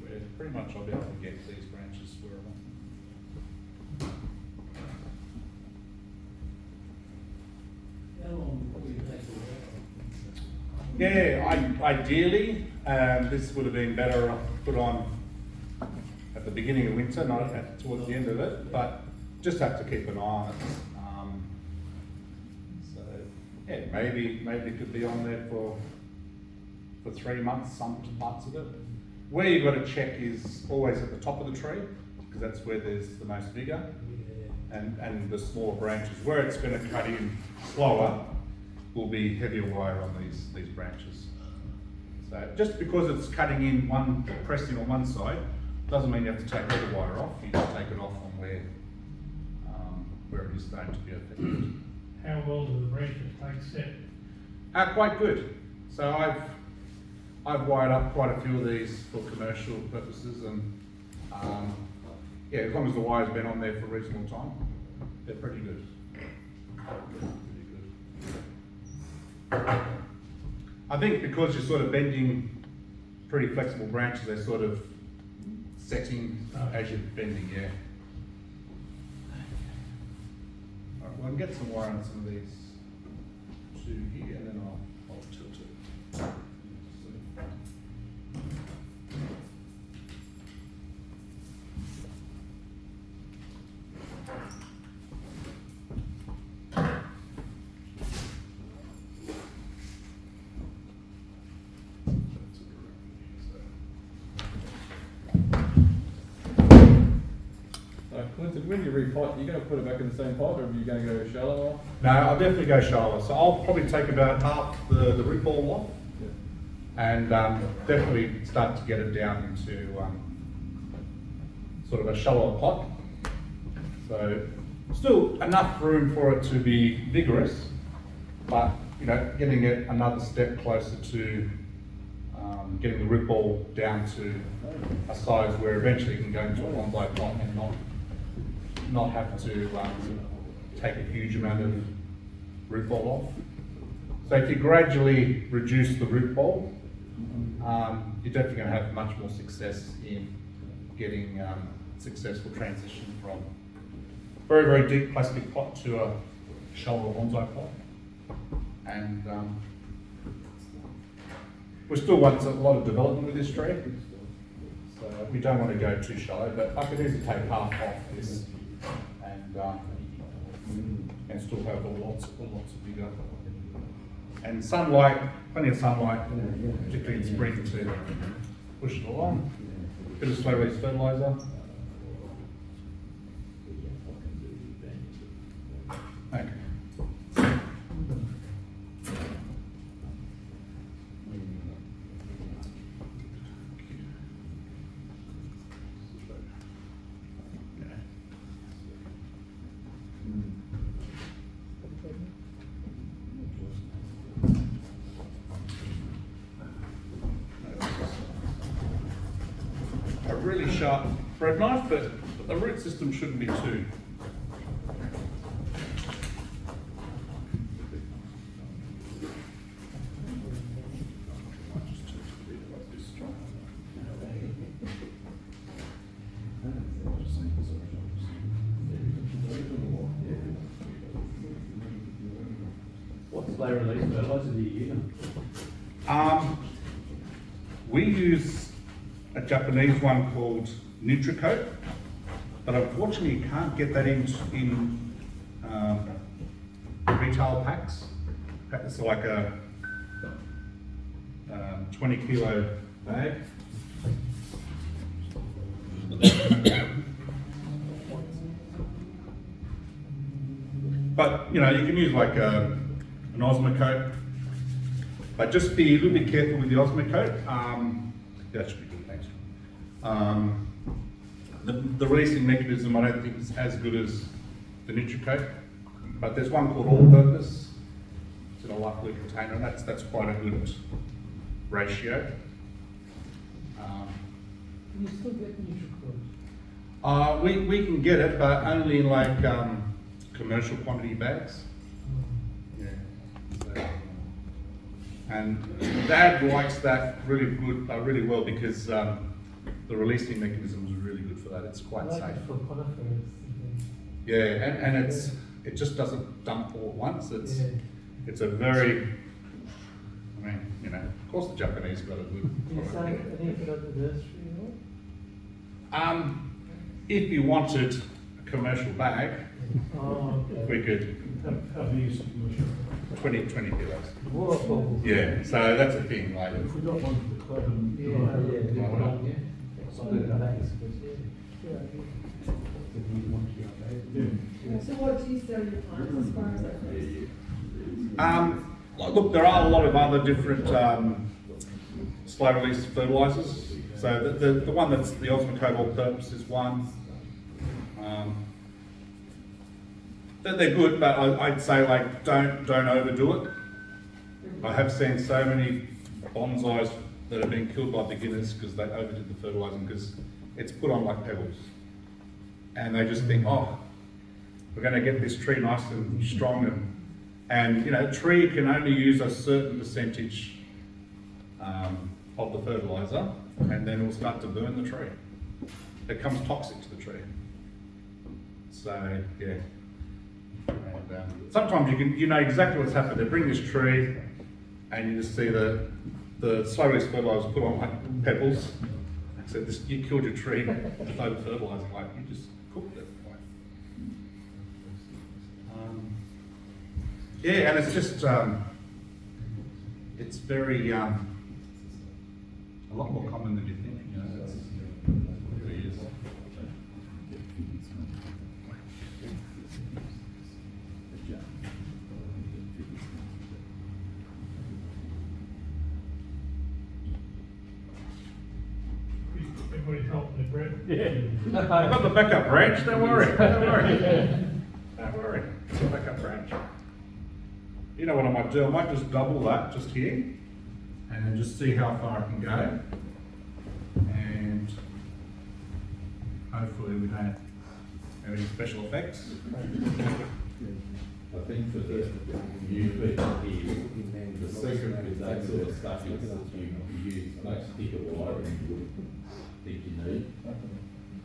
Where pretty much I'll be able to get these branches where I want. How long will you take to work? Yeah, ideally, this would have been better put on at the beginning of winter, not towards the end of it, but just have to keep an eye on it. So, yeah, maybe it could be on there for 3 months, some parts of it. Where you've got to check is always at the top of the tree, because that's where there's the most vigour, and the smaller branches. Where it's going to cut in slower will be heavier wire on these branches. So just because it's cutting in pressing on one side, doesn't mean you have to take all the wire off. You just take it off on where it is going to be affected. How well do the branches take set? Quite good. So I've wired up quite a few of these for commercial purposes, and yeah, as long as the wire's been on there for a reasonable time, they're pretty good. I think because you're sort of bending pretty flexible branches, they're sort of setting as you're bending, yeah. Alright, well, I can get some wire on some of these to here, and then I'll tilt it. Clinton, when you repot, you're going to put it back in the same pot, or are you going to go shallower? No, I'll definitely go shallower. So I'll probably take about half the root ball off, and definitely start to get it down into sort of a shallower pot. So still enough room for it to be vigorous, but you know, getting it another step closer to getting the root ball down to a size where eventually it can go into a bonsai pot and not have to take a huge amount of root ball off. So if you gradually reduce the root ball, you're definitely going to have much more success in getting successful transition from very, very deep plastic pot to a shallow bonsai pot. And we still want a lot of development with this tree, so we don't want to go too shallow, but I could easily take half off this and still have lots of vigor. And sunlight, plenty of sunlight, particularly in spring, to push it along. Bit of slow release fertiliser. Okay. sharp bread knife, but the root system shouldn't be too. What slow release fertilizer do you use? We use a Japanese one called Nutricoat, but unfortunately you can't get that in retail packs. It's like a 20 kilo bag. But you know, you can use like an Osmocoat, but just be a little bit careful with the Osmocoat. Yeah, that should be good, thanks. The releasing mechanism I don't think is as good as the Nutricoat, but there's one called All Purpose. It's in a luckily container, and that's quite a good ratio. Can you still get Nutricoat? We can get it, but only in like commercial quantity bags. Yeah. So, and Dad likes that really good, really well because the releasing mechanism is really good for that. It's quite I like safe. it for conifers. Yeah, and it just doesn't dump all at once. Yeah. It's a very, I mean, you know, of course the Japanese got a good Do you sell product. anything at the nursery? If you wanted a commercial bag, Oh, okay. we could Have you used commercial? 20 kilos. Whoa. Yeah, so that's a thing, like, If we got one for the club and. Yeah, Something like that. So what do you sell your plants as far as that goes? look, there are a lot of other different slow release fertilizers. So the one that's the Osmocoat All Purpose is one. They're good, but I'd say like don't overdo it. I have seen so many bonsais that have been killed by beginners because they overdid the fertilizing because it's put on like pebbles, and they just think, oh, we're going to get this tree nice and strong, and you know, a tree can only use a certain percentage of the fertilizer, and then it'll start to burn the tree. It becomes toxic to the tree. So yeah. And, sometimes you know exactly what's happened. They bring this tree, and you just see the slow release fertilizer put on like pebbles. So you killed your tree with over fertilizer, like you just cooked it. Like. Yeah, and it's just it's very a lot more common than you think. You know, it really is. Everybody helping the bread? Yeah. I've got the backup branch, don't worry. Don't worry. Don't worry. It's a backup branch. You know what I might do? I might just double that just here and then just see how far I can go. And hopefully we don't have any special effects. I think for the new people here, the secret with that sort of stuff is that you use much thicker wire than you would think you need.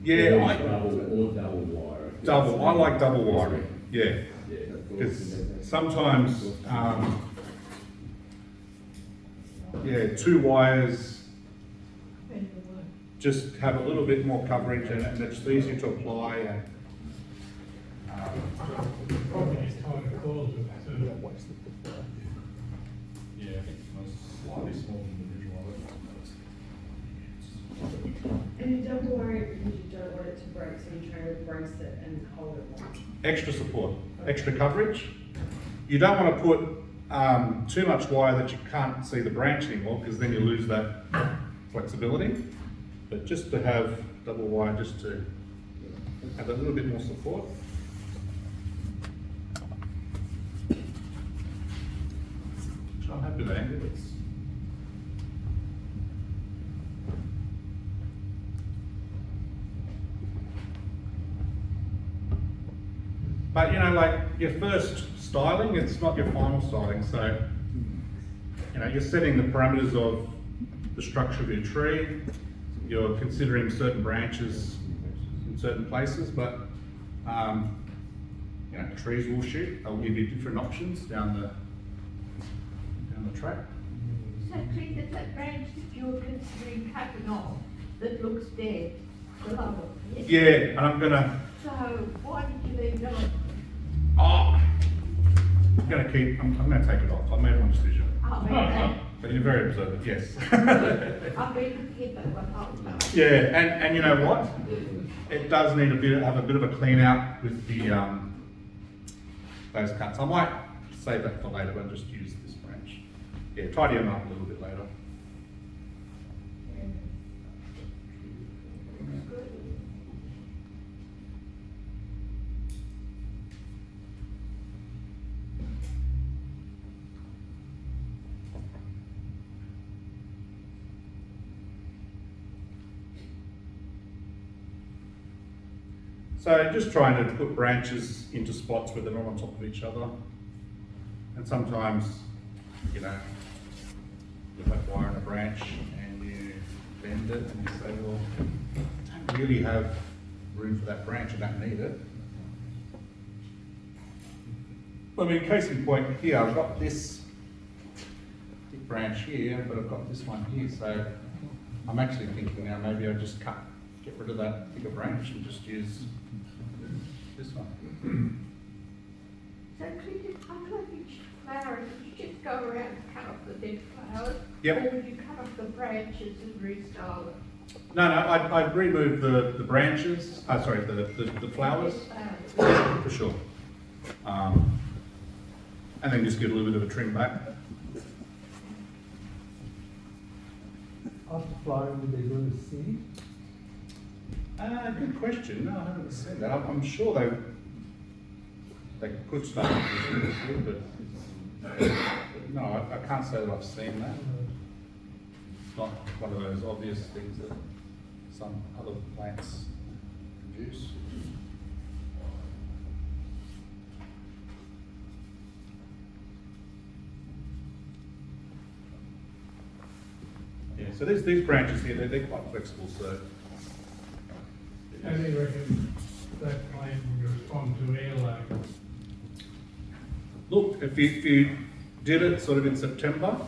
Yeah, Or double wire. double. I like double wiring. Yeah. Yeah. Because sometimes, two wires just have a little bit more coverage and it's easier to apply. And, Probably it's time to close it. yeah, it's slightly smaller than the original. And you double wire it because you don't want it to break, so you try to brace it and hold it more. Extra support, extra coverage. You don't want to put too much wire that you can't see the branch anymore because then you lose that flexibility. But just to have double wire, just to have a little bit more support. So I'm happy with that. like your first styling, it's not your final styling. So, you know, you're setting the parameters of the structure of your tree. You're considering certain branches in certain places, but you know, trees will shoot. They'll give you different options down the track. So, Clinton, that branch that you're considering cutting off that looks dead, below it, yes? Yeah, and I'm gonna. So, why did you leave it on? Oh, I'm gonna take it off. I made one decision. I mean, But you're very observant, yes. I've been looking at that one whole time. Yeah, and you know what? It does need have a bit of a clean out with the those cuts. I might save that for later, but just use this branch. Yeah, tidy them up a little bit later. So just trying to put branches into spots where they're not on top of each other. And sometimes, you know, you have wire in a branch and you bend it and you say, well, I don't really have room for that branch, I don't need it. I mean, case in point here, I've got this big branch here, but I've got this one here, so I'm actually thinking now maybe I'll just get rid of that bigger branch and just use this one. So, Clinton, unlike each flower, did you just go around and cut off the dead flowers? Yep. Or would you cut off the branches and restyle it? No, I'd remove the branches, sorry, the flowers, for sure. And then just give a little bit of a trim back. After flowering, would they go to seed? Good question. No, I haven't seen that. I'm sure they could start with this year, but no, I can't say that I've seen that. It's not one of those obvious things that some other plants produce. Yeah, so these branches here, they're quite flexible, so. How do you reckon that plant would respond to air laying? Look, if you did it sort of in September,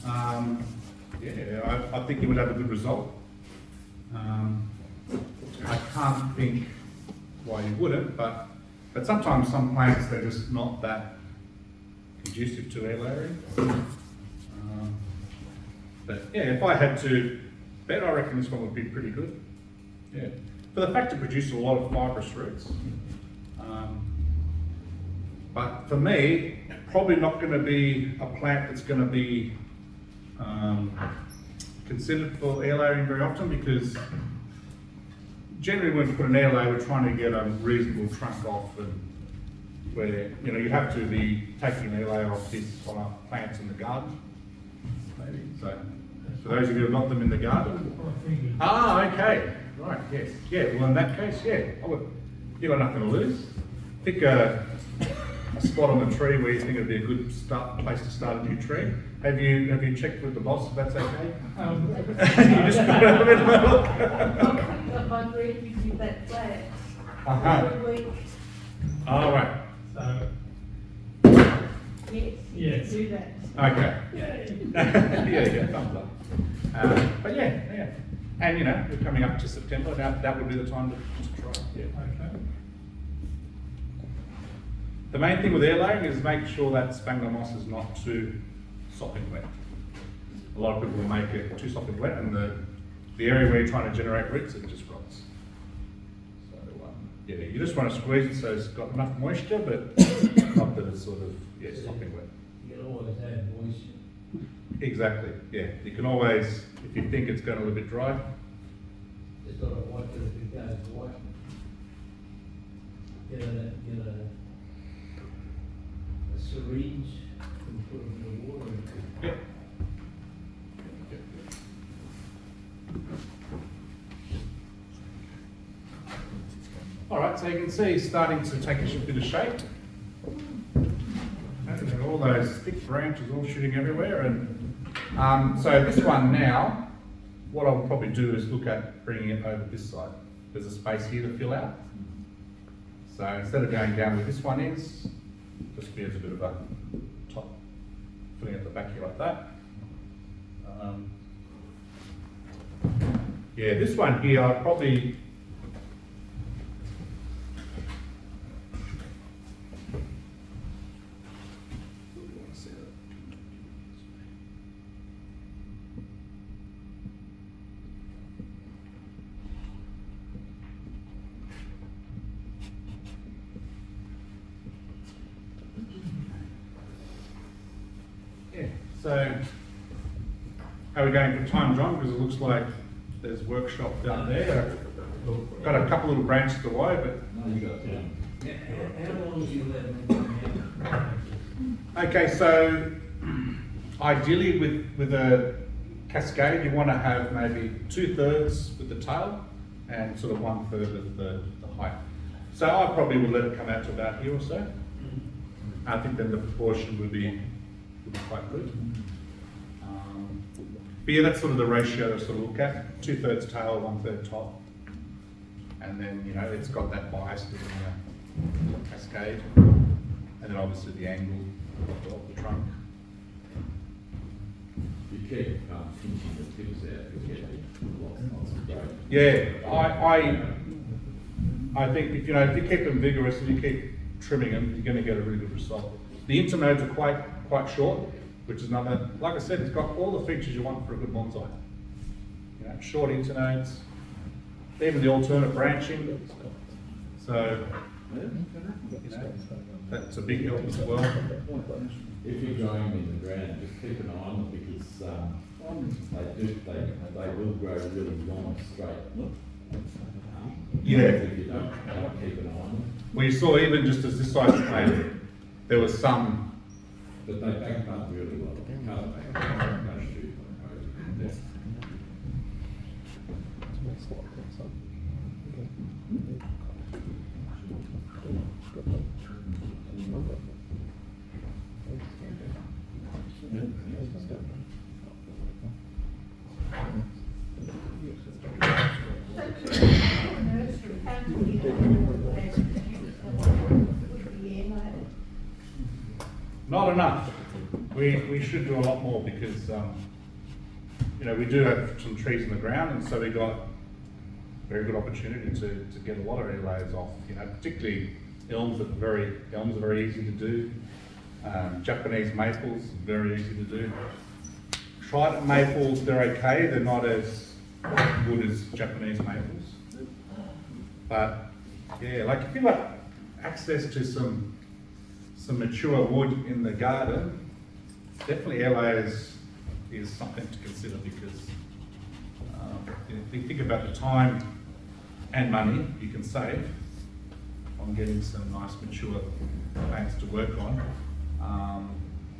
yeah, I think you would have a good result. I can't think why you wouldn't, but sometimes some plants, they're just not that conducive to air layering. But yeah, if I had to bet, I reckon this one would be pretty good. Yeah, for the fact it produces a lot of fibrous roots. But for me, probably not going to be a plant that's going to be considered for air layering very often, because generally when we put an air layer, we're trying to get a reasonable trunk off, and where you have to be taking an air layer off this on our plants in the garden. Maybe. So for those of you who have got them in the garden. Ah, okay. Right, yes. Yeah, well in that case, yeah. You've got nothing to lose. Pick a spot on the tree where you think it'd be a good place to start a new tree. Have you checked with the boss if that's okay? You just got a bit of a look. I'm wondering if you do that plant every week. All right. So, Yes, yes. do that. Okay. yeah, thumbs up. But yeah. And we're coming up to September. That would be the time to try. Yeah. Okay. The main thing with air layering is make sure that sphagnum moss is not too sopping wet. A lot of people will make it too sopping wet, and the area where you're trying to generate roots, it just rots. So yeah, you just want to squeeze it so it's got enough moisture, but not that it's sort of sopping wet. You can always add moisture. Exactly. Yeah, you can always, if you think it's going a little bit dry. Just sort of watch it if it goes white. Get a syringe and put it in the water. Yeah. All right, so so you can see it's starting to take a bit of shape. And all those thick branches all shooting everywhere. And so this one now, what I'll probably do is look at bringing it over this side. There's a space here to fill out. So instead of going down where this one is, just be as a bit of a top, filling at the back here like that. Yeah, this one here, I'll probably so, how are we going for time, John? Because it looks like there's workshop down there. Got a couple little branches to wire, but. No, you got time. How long do you let them come out? Okay, so ideally with a cascade, you want to have maybe 2/3 with the tail and sort of 1/3 with the height. So I probably would let it come out to about here or so. I think then the proportion would be quite good. But yeah, that's sort of the ratio to sort of look at. 2/3 tail, 1/3 top. And then, you know, it's got that bias to the cascade. And then obviously the angle of the trunk. You keep pinching the tips out, you get lots of growth. Yeah, I think if you keep them vigorous and you keep trimming them, you're going to get a really good result. The internodes are quite short, which is another, like I said, it's got all the features you want for a good bonsai. You know, short internodes, even the alternate branching. So, you know, that's a big help as well. If you're growing them in the ground, just keep an eye on them because they will grow really long, straight. Yeah. If you don't keep an eye on them. Well, you saw even just as this size came, there was some. But they back up really well. They shoot. Yeah. Not enough. We should do a lot more because you know, we do have some trees in the ground, and so we got very good opportunity to get a lot of air layers off. You know, particularly elms are very easy to do. Japanese maples very easy to do. Trident maples, they're okay. They're not as good as Japanese maples. But yeah, like if you've got access to some mature wood in the garden, definitely air layers is something to consider because if you think about the time and money you can save on getting some nice mature plants to work on,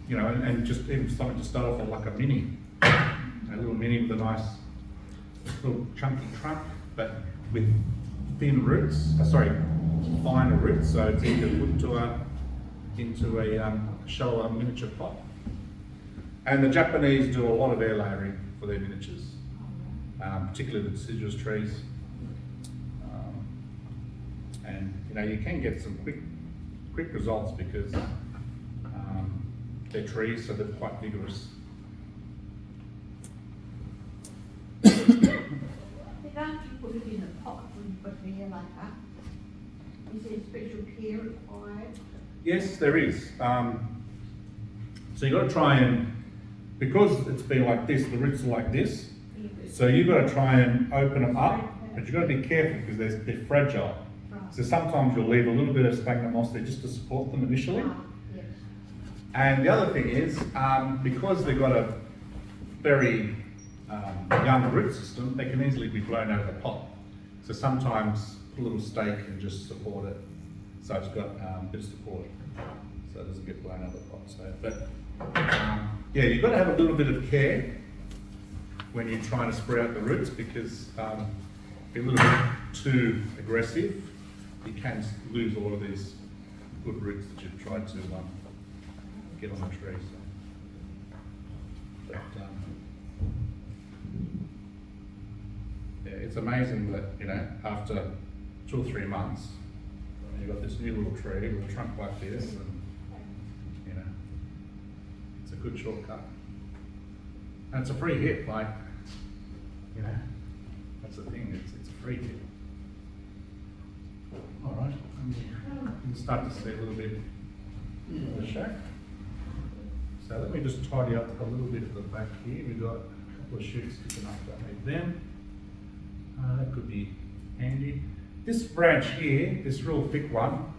you know, and just even something to start off with, like a little mini with a nice little chunky trunk, but with thin roots, finer roots, so it's easy to put into a shallow miniature pot. And the Japanese do a lot of air layering for their miniatures, particularly the deciduous trees. And you know, you can get some quick results because they're trees, so they're quite vigorous. Then after you put it in a pot when you put the air like that, is there special care required? Yes, there is. So you've got to try and, because it's been like this, the roots are like this, so you've got to try and open them up, but you've got to be careful because they're fragile. So sometimes you'll leave a little bit of sphagnum moss there just to support them initially. And the other thing is, because they've got a very young root system, they can easily be blown out of the pot. So sometimes put a little stake and just support it, so it's got a bit of support, so it doesn't get blown out of the pot. So, but yeah, you've got to have a little bit of care when you're trying to spread out the roots because if you're a little bit too aggressive, you can lose a lot of these good roots that you've tried to get on the tree. So. But, yeah, it's amazing that, you know, after 2 or 3 months, you've got this new little tree with a trunk like this, and, you know, it's a good shortcut. And it's a free hit, like, you know, that's the thing, it's a free hit. All right, you can start to see a little bit of the shape. So let me just tidy up a little bit at the back here. We've got a couple of shoots sticking up underneath them. That could be handy. This branch here, this real thick one,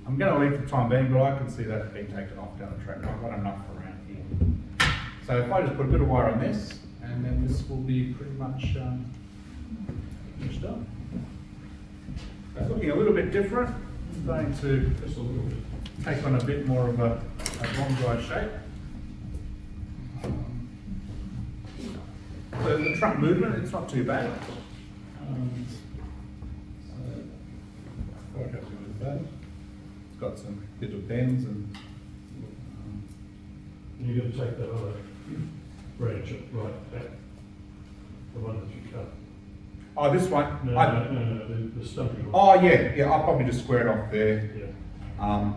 I'm going to leave for the time being, but I can see that being taken off down the track. I've got enough around here. So if I just put a bit of wire on this, and then this will be pretty much finished up. So looking a little bit different, it's going to just a little bit take on a bit more of a bonsai shape. The trunk movement, it's not too bad. So quite happy with that. It's got some bit of bends and. You're going to take that other branch right back, the one that you cut. Oh, this one? No, the stumpy one. Oh, yeah, I'll probably just square it off there. Yeah.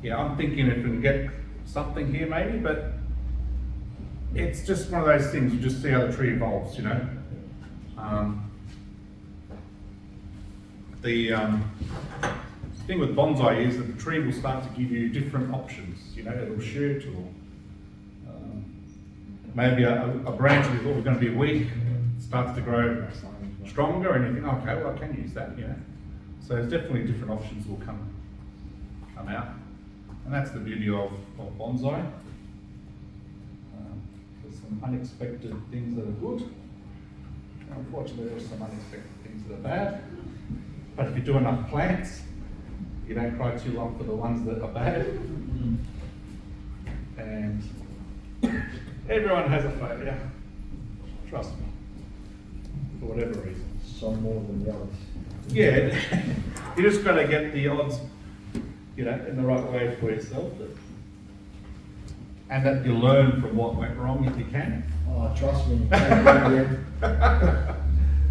Yeah, I'm thinking if we can get something here maybe, but it's just one of those things, you just see how the tree evolves, you know. The thing with bonsai is that the tree will start to give you different options, you know, it'll shoot or maybe a branch that is always going to be weak starts to grow stronger and you think, okay, well I can use that, you know. So there's definitely different options will come out. And that's the beauty of bonsai. There's some unexpected things that are good. Unfortunately, there's some unexpected things that are bad. But if you do enough plants, you don't cry too long for the ones that are bad. And everyone has a failure. Trust me. For whatever reason. Some more than the others. Yeah, you just got to get the odds, you know, in the right way for yourself. And that you learn from what went wrong if you can. Oh, trust me. I've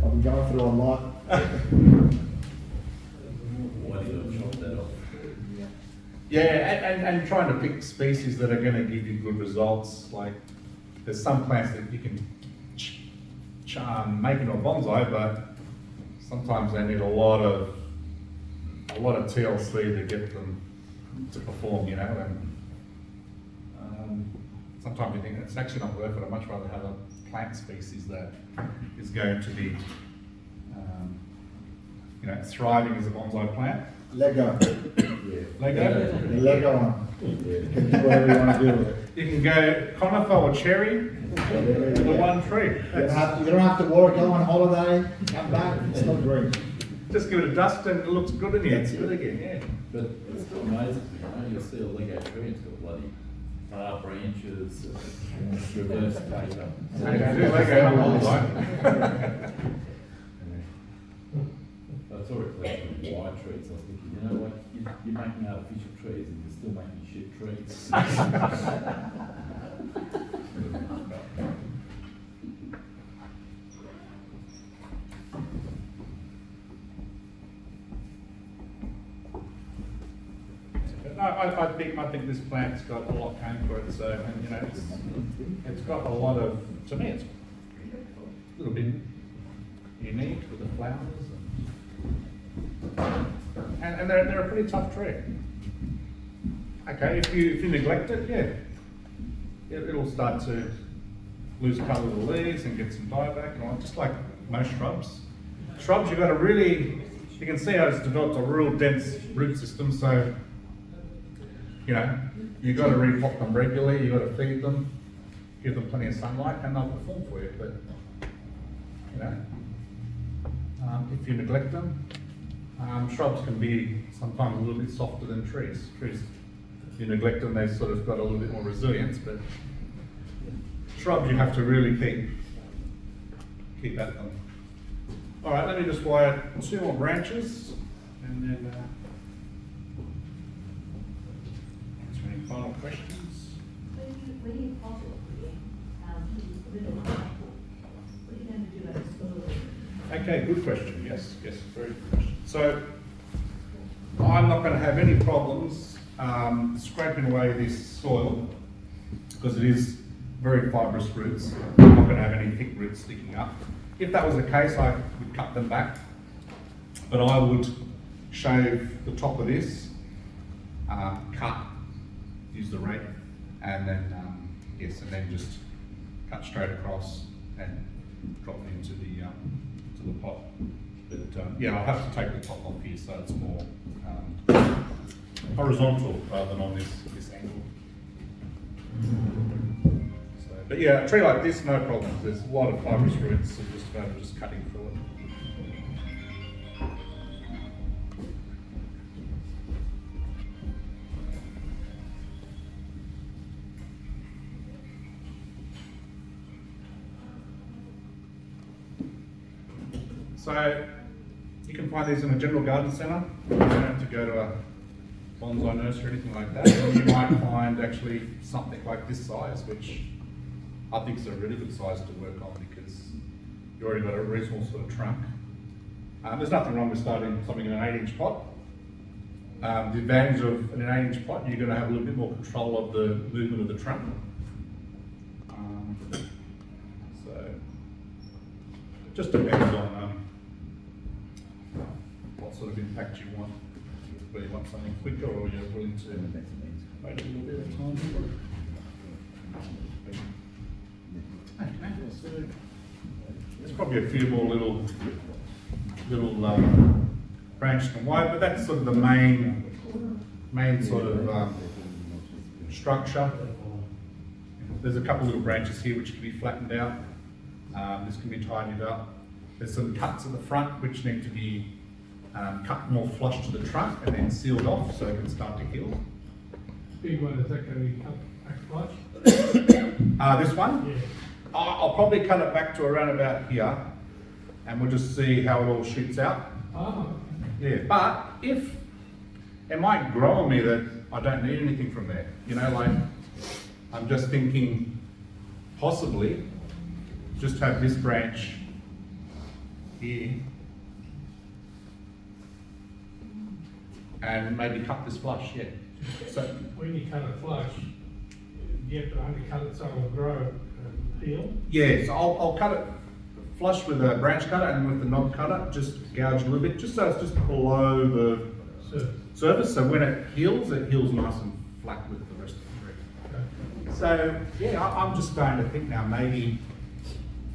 been going through a lot. Why do you chop that off? Yeah, and trying to pick species that are going to give you good results. Like, there's some plants that you can make into a bonsai, but sometimes they need a lot of TLC to get them to perform, you know. And sometimes you think it's actually not worth it. I'd much rather have a plant species that is going to be, you know, thriving as a bonsai plant. Lego. Lego. The Lego one. You can do whatever you want to do with it. You can go conifer or cherry with the one tree. You don't have to work, go on holiday, come back, it's not great. Just give it a dust and it looks good in here. It's good again, yeah. But it still amazes me, you know, you'll see a Lego tree, it's got bloody bar branches, reverse paper. Hey, don't do Lego all the time. I saw a collection of wide trees, I was thinking, you know what, you're making artificial trees and you're still making shit trees. No, I think this plant's got a lot going for it. So, and, you know, it's got a lot of. To me, it's a little bit unique with the flowers, and they're a pretty tough tree. Okay, if you neglect it, yeah, it'll start to lose colour of the leaves and get some dieback and all. Just like most shrubs. Shrubs, you've got to really. You can see how it's developed a real dense root system. So. You know, you've got to repot them regularly, you've got to feed them, give them plenty of sunlight, and they'll perform for you. But, you know, if you neglect them, shrubs can be sometimes a little bit softer than trees. Trees, if you neglect them, they've sort of got a little bit more resilience, but shrubs you have to really keep at them. All right, let me just wire 2 more branches and then answer any final questions. When you pot it, to the middle, what are you going to do at the school? Okay, good question. Yes, very good question. So I'm not going to have any problems scraping away this soil because it is very fibrous roots. I'm not going to have any thick roots sticking up. If that was the case, I would cut them back, but I would shave the top of this, cut, use the rake, and then and then just cut straight across and drop it into the pot. But yeah, I'll have to take the top off here so it's more horizontal rather than on this angle. So, but yeah, a tree like this, no problems. There's a lot of fibrous roots, so just about just cutting through it. So you can find these in a general garden centre. You don't have to go to a bonsai nursery or anything like that. And you might find actually something like this size, which I think is a really good size to work on because you already got a reasonable sort of trunk. There's nothing wrong with starting something in an 8-inch pot. The advantage of an 8-inch pot, you're going to have a little bit more control of the movement of the trunk. So it just depends on what sort of impact you want. Whether you want something quicker or you're willing to wait a little bit of time for it. Okay, so there's probably a few more little branches and wire, but that's sort of the main sort of structure. There's a couple little branches here which can be flattened out. This can be tidied up. There's some cuts at the front which need to be cut more flush to the trunk and then sealed off so it can start to heal. Big one, is that going to be cut back flush? This one? Yeah. I'll probably cut it back to around about here and we'll just see how it all shoots out. Oh. Yeah, but if it might grow on me that I don't need anything from there, you know, like I'm just thinking possibly just have this branch here and maybe cut this flush, yeah. So When you cut it flush, you have to undercut it so it will grow and heal? yeah, so I'll cut it flush with a branch cutter and with the knob cutter, just gouge a little bit, just so it's just below the surface. So when it heals nice and flat with the rest of the tree. Okay. So yeah, I'm just starting to think now, maybe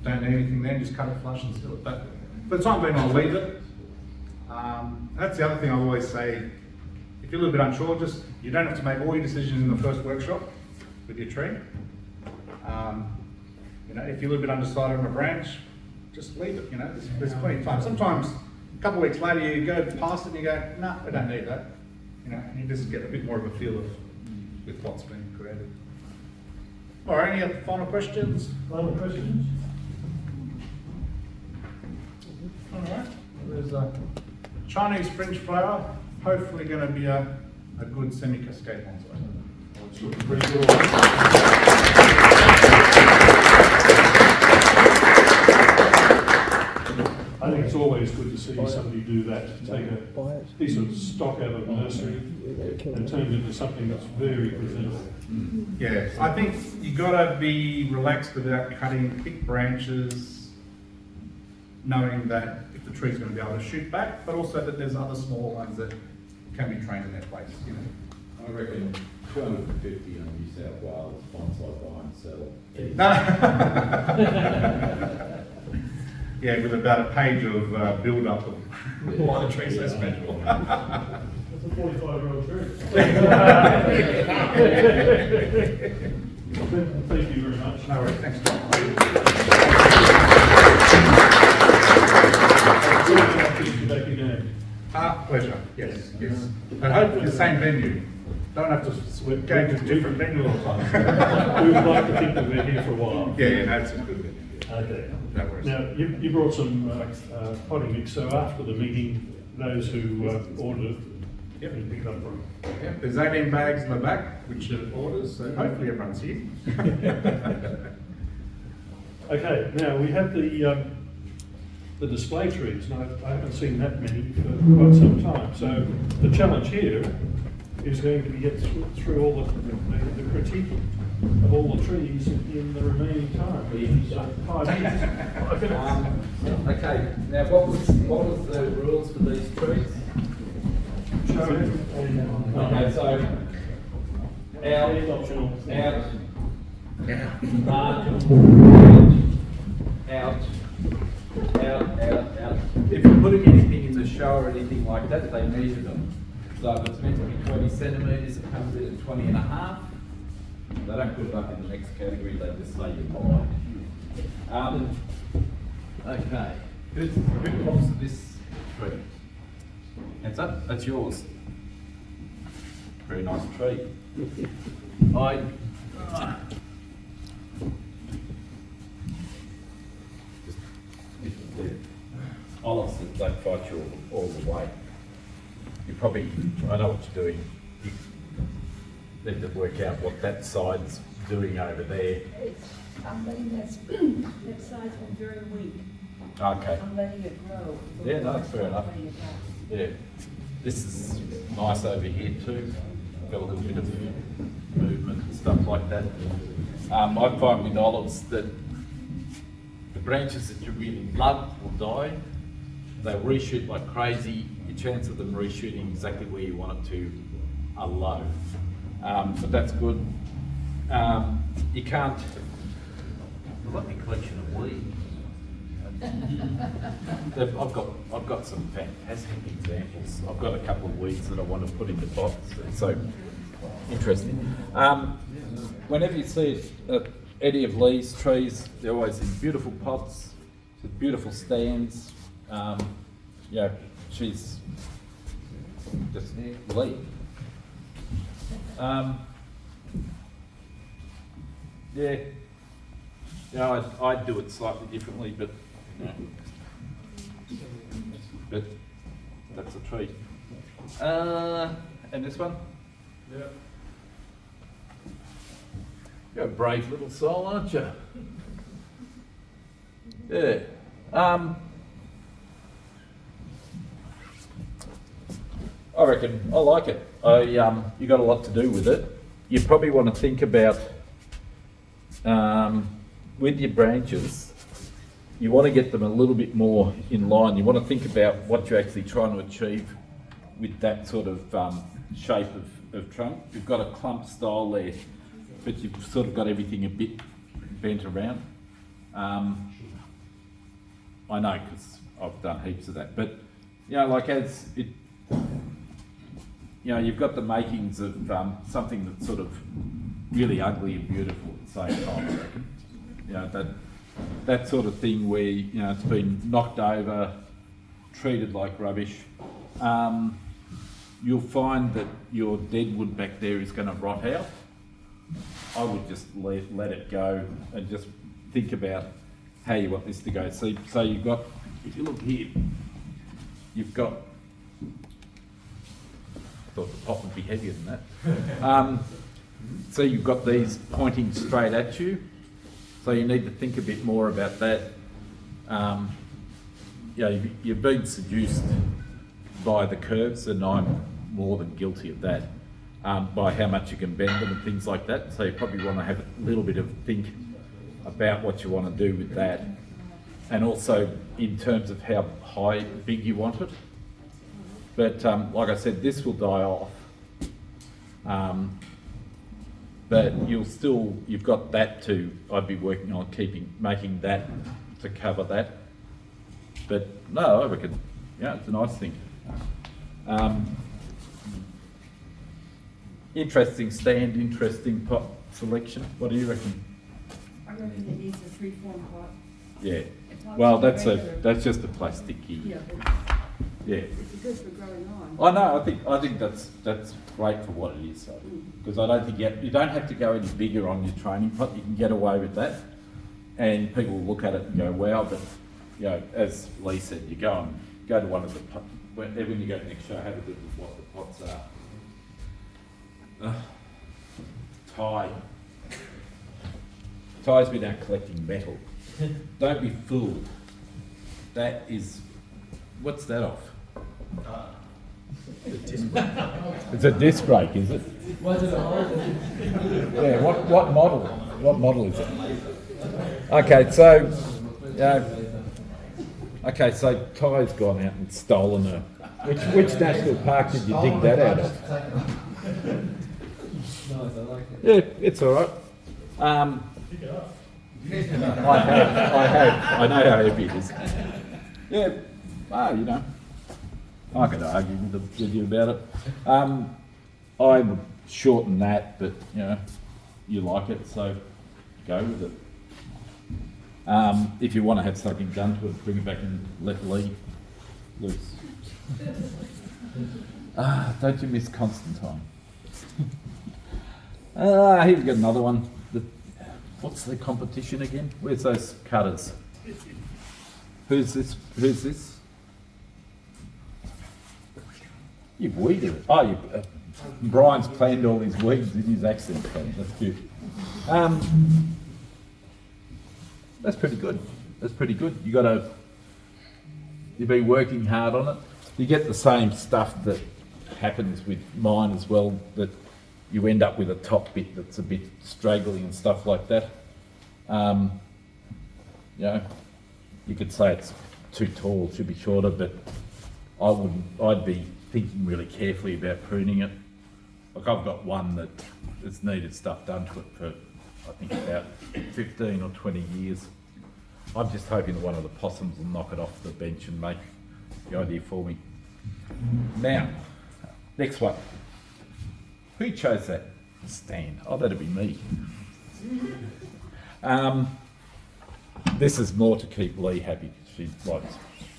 don't need anything there, just cut it flush and seal it. But for the time being, I'll leave it. That's the other thing I always say, if you're a little bit unsure, you don't have to make all your decisions in the first workshop with your tree. You know, if you're a little bit undecided on a branch, just leave it, you know, there's plenty of time. Sometimes a couple of weeks later you go past it and you go, no, we don't need that. You know, and you just get a bit more of a feel with what's been created. All right, any other final questions? Final questions? All right, there's a Chinese French flower, hopefully going to be a good semi-cascade bonsai. It's looking pretty good. I think it's always good to see somebody do that, to take a piece of stock out of a nursery and turn it into something that's very presentable. Yeah, I think you got to be relaxed about cutting thick branches, knowing that if the tree's going to be able to shoot back, but also that there's other small ones that can be trained in their place, you know. I reckon 250 on New South Wales bonsai buy and sell. Yeah, with about a page of build-up of why the tree's so special. It's a 45-year-old tree. Thank you very much. No worries, thanks, John. Back again. Pleasure, yes. And hopefully the same venue. Don't have to go to different venue all the time. We would like to think that we're here for a while. Yeah, no, it's a good venue. Okay. That works. Now, you brought some potting mix, so after the meeting, those who ordered it, Yep. can pick it up from. Yeah, there's 18 bags in the back, which are orders, so hopefully everyone's here. Okay, now we have the display trees, and I haven't seen that many for quite some time. So the challenge here is going to be get through all the critique of all the trees in the remaining time. So 5 minutes. 5 minutes. Okay, now what was the rules for these trees? Okay, so out. If you're putting anything in the show or anything like that, they measure them. So if it's meant to be 20 centimetres, it comes in at 20 and a half. They don't put it up in the next category, they just say you buy. Okay, who belongs to this tree? Hands up, that's yours. Very nice tree. Olives that don't fight you all the way. You probably, I know what you're doing. You need to work out what that side's doing over there. I'm letting that side's been very weak. Okay. I'm letting it grow. Yeah, no, that's fair enough. Yeah. This is nice over here too. Got a little bit of movement and stuff like that. I find with olives that the branches that you really love will die. They'll reshoot like crazy. Your chance of them reshooting exactly where you want it to are low. But that's good. You can't. I like my collection of weeds. I've got some fantastic examples. I've got a couple of weeds that I want to put into pots. So interesting. Whenever you see any of Lee's trees, they're always in beautiful pots, with beautiful stands. Yeah, she's just Lee. Yeah, I'd do it slightly differently, but that's a treat. And this one? Yeah. You're a brave little soul, aren't you? Yeah. I reckon I like it. You got a lot to do with it. You probably want to think about with your branches. You want to get them a little bit more in line. You want to think about what you're actually trying to achieve with that sort of shape of trunk. You've got a clump style there, but you've sort of got everything a bit bent around. I know because I've done heaps of that, but you know, like as it, you know, you've got the makings of something that's sort of really ugly and beautiful at the same time. I reckon. You know, that sort of thing where, you know, it's been knocked over, treated like rubbish. You'll find that your dead wood back there is going to rot out. I would just let it go and just think about how you want this to go. So you've got, if you look here, you've got, I thought the pot would be heavier than that. So you've got these pointing straight at you. So you need to think a bit more about that. Yeah, you've been seduced by the curves, and I'm more than guilty of that, by how much you can bend them and things like that. So you probably want to have a little bit of think about what you want to do with that. And also in terms of how big you want it. But like I said, this will die off. But you've got that too. I'd be working on making that to cover that. But no, I reckon, yeah, it's a nice thing. Interesting stand, interesting pot selection. What do you reckon? I reckon it needs a free-form pot. Yeah. Well, that's just a plasticky. Yeah, Yeah. it's good for growing on. I know. I think that's great for what it is. Because I don't think you don't have to go any bigger on your training pot. You can get away with that. and people will look at it and go, wow, but, you know, as Lee said, you go to one of the, when you go to the next show, have a look at what the pots are. Ty's been out collecting metal. Don't be fooled. That is, what's that off? It's a disc brake, is it? Yeah, what model? What model is it? Okay, so Ty's gone out and stolen her. Which national park did you dig that out of? Yeah, it's all right. I have. I know how heavy it is. Yeah, well, you know, I could argue with you about it. I would shorten that, but you know, you like it, so go with it. If you want to have something done to it, bring it back and let Lee loose. Don't you miss Constantine? Here we've got another one. What's the competition again? Where's those cutters? Who's this? You've weeded it. Oh, Brian's planned all his weeds in his accent plan. That's cute. That's pretty good. That's pretty good. You've been working hard on it. You get the same stuff that happens with mine as well, that you end up with a top bit that's a bit straggly and stuff like that. You know, you could say it's too tall, should be shorter, but I'd be thinking really carefully about pruning it. Like I've got one that has needed stuff done to it for, I think, about 15 or 20 years. I'm just hoping that one of the possums will knock it off the bench and make the idea for me. Now, next one. Who chose that stand? Oh, that'd be me. This is more to keep Lee happy because she likes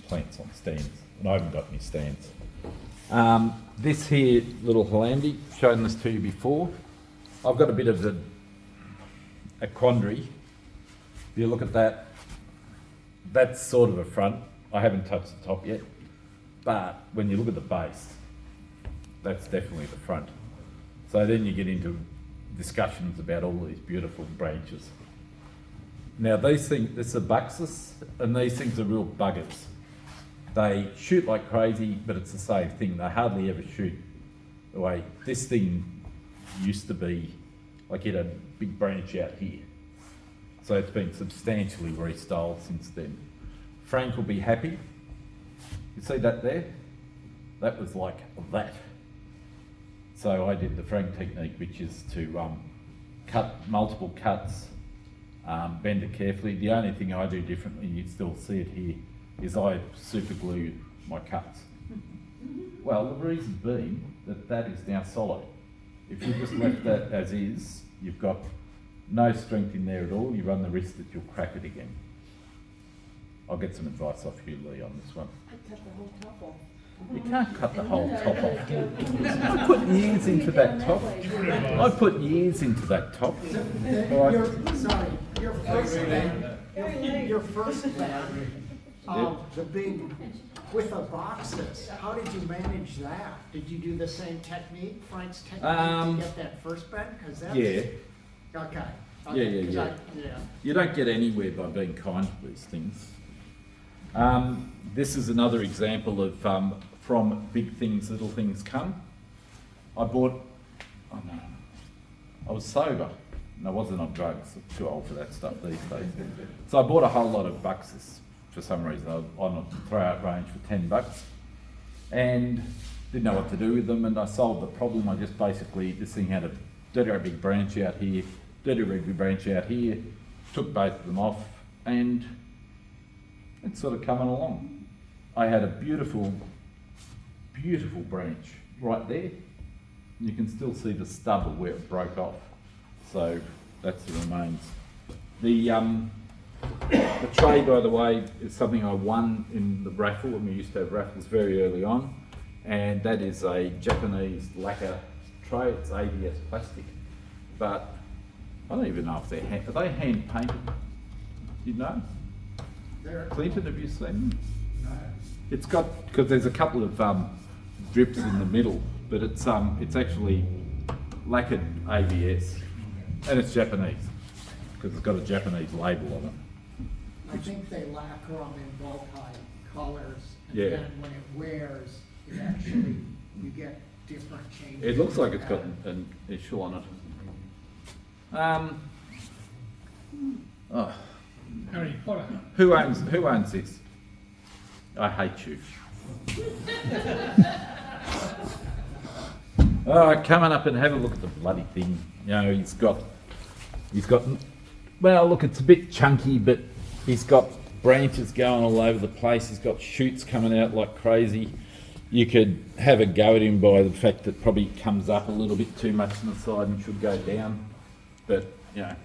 plants on stands, and I haven't got any stands. This here little Hollandy, shown this to you before. I've got a bit of a quandary. If you look at that, that's sort of a front. I haven't touched the top yet, but when you look at the base, that's definitely the front. So then you get into discussions about all these beautiful branches. Now these things, this is a buxus, and these things are real buggers. They shoot like crazy, but it's the same thing. They hardly ever shoot the way this thing used to be. Like it had a big branch out here. So it's been substantially restyled since then. Frank will be happy. You see that there? That was like that. So I did the Frank technique, which is to cut multiple cuts, bend it carefully. The only thing I do differently, you still see it here, is I super glue my cuts. Well, the reason being that is now solid. If you just left that as is, you've got no strength in there at all. You run the risk that you'll crack it again. I'll get some advice off you, Lee, on this one. I cut the whole top off. You can't cut the whole top off. I put years into that top. I put years into that top. All right. Your first band, the big with the boxes, how did you manage that? Did you do the same technique, Frank's technique, to get that first band? Because that's... Yeah. Okay. Yeah. You don't get anywhere by being kind to these things. This is another example of from big things, little things come. I was sober and I wasn't on drugs. I'm too old for that stuff these days. So I bought a whole lot of buxus for some reason. I was on a throw-out range for $10 and didn't know what to do with them, and I solved the problem. I just basically, this thing had a dirty big branch out here, dirty big branch out here, took both of them off, and it's sort of coming along. I had a beautiful, beautiful branch right there. You can still see the stub of where it broke off. So that's the remains. The tray, by the way, is something I won in the raffle, and we used to have raffles very early on. And that is a Japanese lacquer tray. It's ABS plastic, but I don't even know if are they hand painted? You know? There. Clinton, have you seen them? No. It's got, because there's a couple of drips in the middle, but it's actually lacquered ABS, and it's Japanese, because it's got a Japanese label on it. I think they lacquer them in multi-colors, and Yeah. then when it wears, it actually, you get different changes. It looks like it's got an issue on it. Oh. Harry Potter. Who owns this? I hate you. Alright, coming up and have a look at the bloody thing. You know, he's got, well look, it's a bit chunky, but he's got branches going all over the place. He's got shoots coming out like crazy. You could have a go at him by the fact that probably comes up a little bit too much on the side and should go down. But, you know,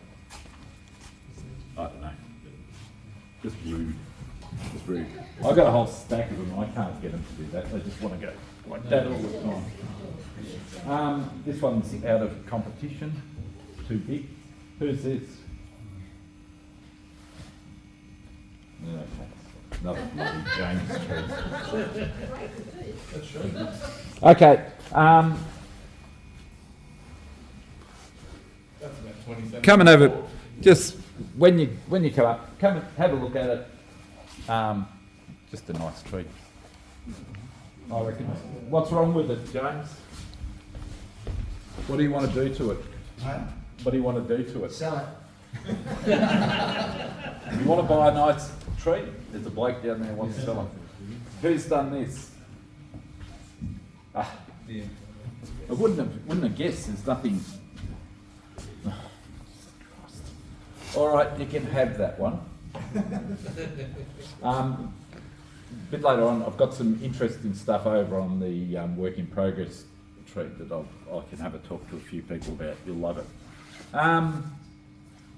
I don't know. Just rude. Just rude. I've got a whole stack of them. I can't get them to do that. They just want to go like that all the time. This one's out of competition. Too big. Who's this? Okay. Another bloody James tree. Okay. That's about 27. Coming over, just when you come up, come and have a look at it. Just a nice tree. I reckon. What's wrong with it, James? What do you want to do to it? What do you want to do to it? Sell it. You want to buy a nice tree? There's a bloke down there who wants to sell them. Who's done this? I wouldn't have guessed. There's nothing. All right, you can have that one. A bit later on, I've got some interesting stuff over on the work in progress tree that I can have a talk to a few people about. You'll love it.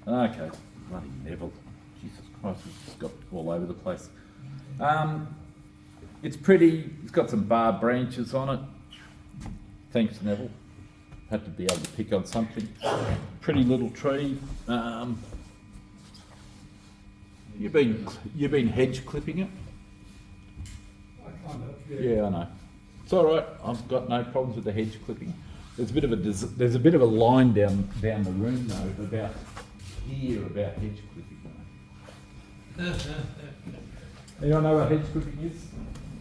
Okay, bloody Neville. Jesus Christ, it's just got all over the place. It's pretty. It's got some bar branches on it. Thanks, Neville. Had to be able to pick on something. Pretty little tree. You've been hedge clipping it? Yeah, I know. It's all right. I've got no problems with the hedge clipping. There's a bit of a line down the room though about here about hedge clipping. Anyone know what hedge clipping is?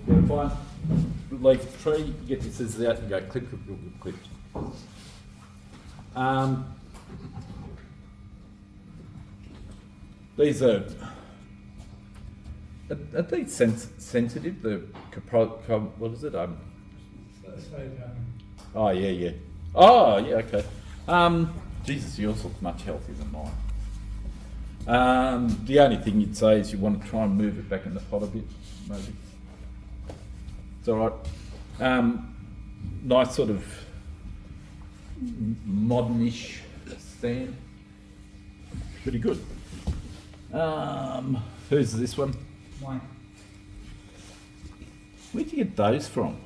You gotta find leaf tree, you get your scissors out and go clip, clip, clip, clip, clip. These are these sensitive? The what is it? Oh yeah. Oh yeah, okay. Jesus, yours looks much healthier than mine. The only thing you'd say is you want to try and move it back in the pot a bit, maybe. It's all right. Nice sort of modernish stand. Pretty good. Who's this one? Mine. Where'd you get those from?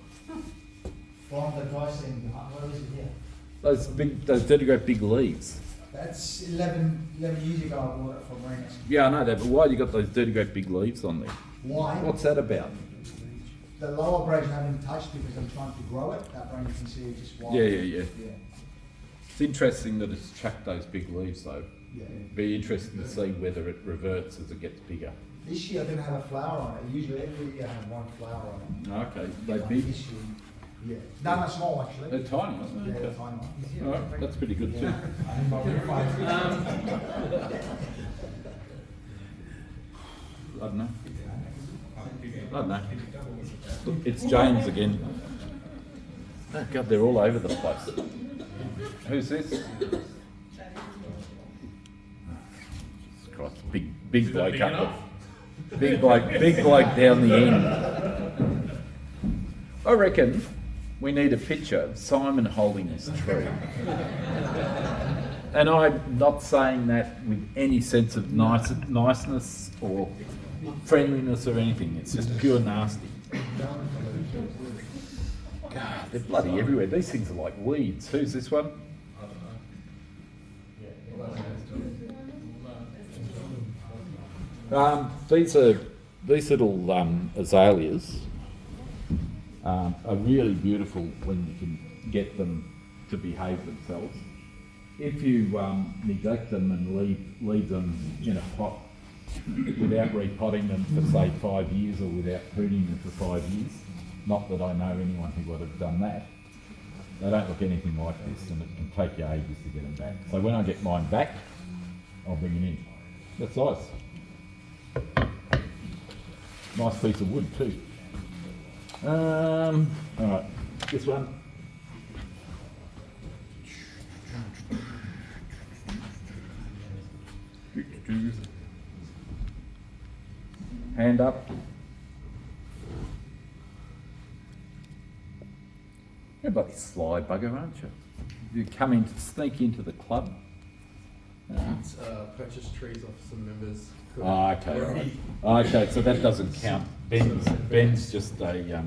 From the guy saying, what is it here? Those dirty great big leaves. That's 11 years ago I bought it from Renus. Yeah, I know that, but why you got those dirty great big leaves on there? Why? What's that about? The lower branch I haven't touched because I'm trying to grow it. That branch you can see is just wild. Yeah. It's interesting that it's chucked those big leaves though. Yeah. Be interesting to see whether it reverts as it gets bigger. This year I didn't have a flower on it. Usually every year I have one flower on it. Okay, they big? This year, yeah. No, they're small actually. They're tiny, aren't they? Yeah, they're Okay. tiny ones. All right, that's pretty good too. I don't know. Look, it's James again. Oh God, they're all over the place. Who's this? Jesus Christ, big bloke up there. Big bloke down the end. I reckon we need a picture of Simon holding this tree. And I'm not saying that with any sense of niceness or friendliness or anything. It's just pure nasty. God, they're bloody everywhere. These things are like weeds. Who's this one? These little azaleas are really beautiful when you can get them to behave themselves. If you neglect them and leave them in a pot without repotting them for say 5 years or without pruning them for 5 years, not that I know anyone who would have done that, they don't look anything like this, and it can take you ages to get them back. So when I get mine back, I'll bring it in. That's nice. Nice piece of wood too. Alright, this one. Hand up. You're a bloody sly bugger, aren't you? You come in to sneak into the club. Purchase trees off some members. Oh, okay, right. Okay, so that doesn't count. Ben's just a Yeah,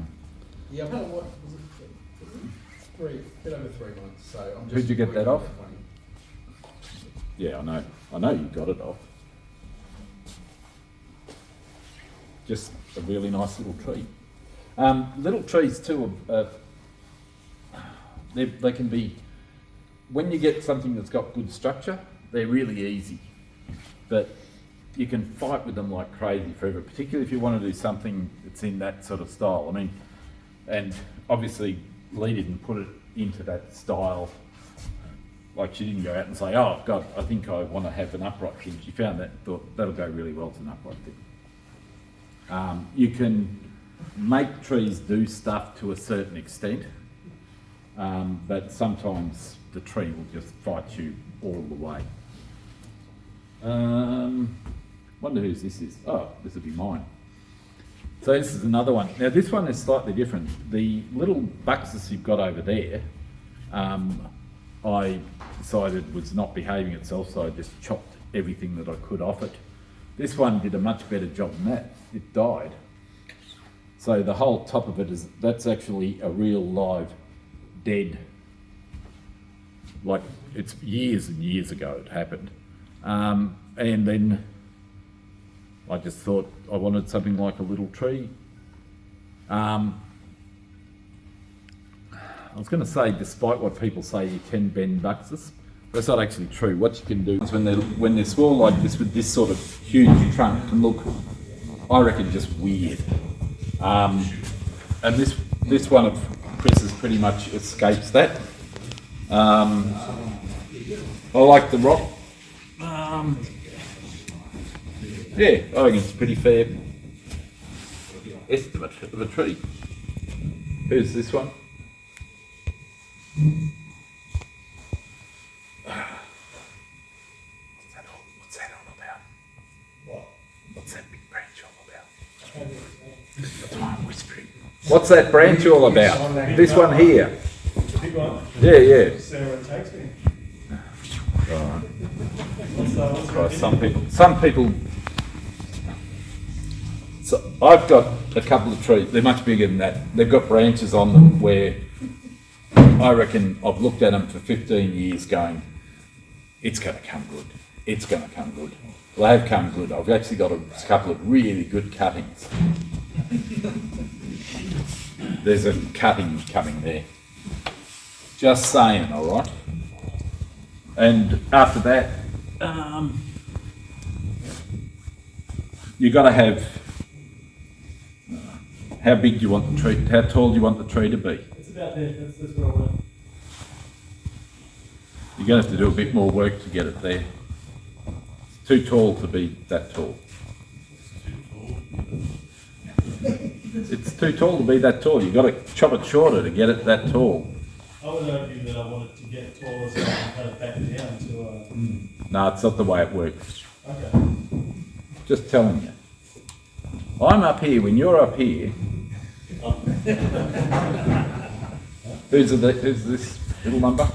I've had what was it? Bit over 3 months. So I'm just. Who'd you get that off? working on it. Yeah, I know you got it off. Just a really nice little tree. Little trees too, they can be, when you get something that's got good structure, they're really easy. But you can fight with them like crazy forever, particularly if you want to do something that's in that sort of style. I mean, and obviously Lee didn't put it into that style. Like she didn't go out and say, oh God, I think I want to have an upright thing. She found that, thought that'll go really well to an upright thing. You can make trees do stuff to a certain extent, but sometimes the tree will just fight you all the way. Wonder whose this is. Oh, this will be mine. So this is another one. Now this one is slightly different. The little buxus you've got over there, I decided was not behaving itself, so I just chopped everything that I could off it. This one did a much better job than that. It died. So the whole top of it that's actually a real live dead, like it's years and years ago it happened. And then I just thought I wanted something like a little tree. I was going to say, despite what people say, you can bend buxus. That's not actually true. What you can do is when they're small like this with this sort of huge trunk can look, I reckon, just weird. And this one of Chris's pretty much escapes that. I like the rock. Yeah, I think it's a pretty fair estimate of a tree. Who's this one? What's that all about? What? What's that big branch all about? That's why I'm whispering. What's that branch all about? This one here. The big one? Yeah. Sarah takes me. Right. What's Right, some people. So I've got a couple of trees. They're much bigger than that. They've got branches on them where I reckon I've looked at them for 15 years, going, it's going to come good. It's going to come good. Well, they have come good. I've actually got a couple of really good cuttings. There's a cutting coming there. Just saying, all right. And after that, you've got to have how big do you want the tree, how tall do you want the tree to be? It's about there, that's where I went. You're going to have to do a bit more work to get it there. It's too tall to be that tall. It's too tall to be that tall. You've got to chop it shorter to get it that tall. I would argue that I wanted to get taller so I can cut it back down to No, it's not the way it works. Okay. Just telling you. I'm up here when you're up here. Who's this little number?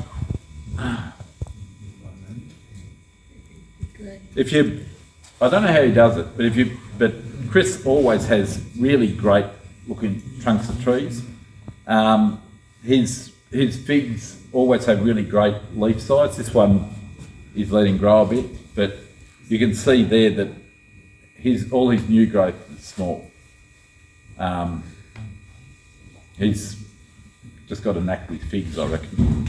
If you, I don't know how he does it, but Chris always has really great looking trunks of trees. His figs always have really great leaf size. This one is letting grow a bit, but you can see there that all his new growth is small. He's just got a knack with figs, I reckon.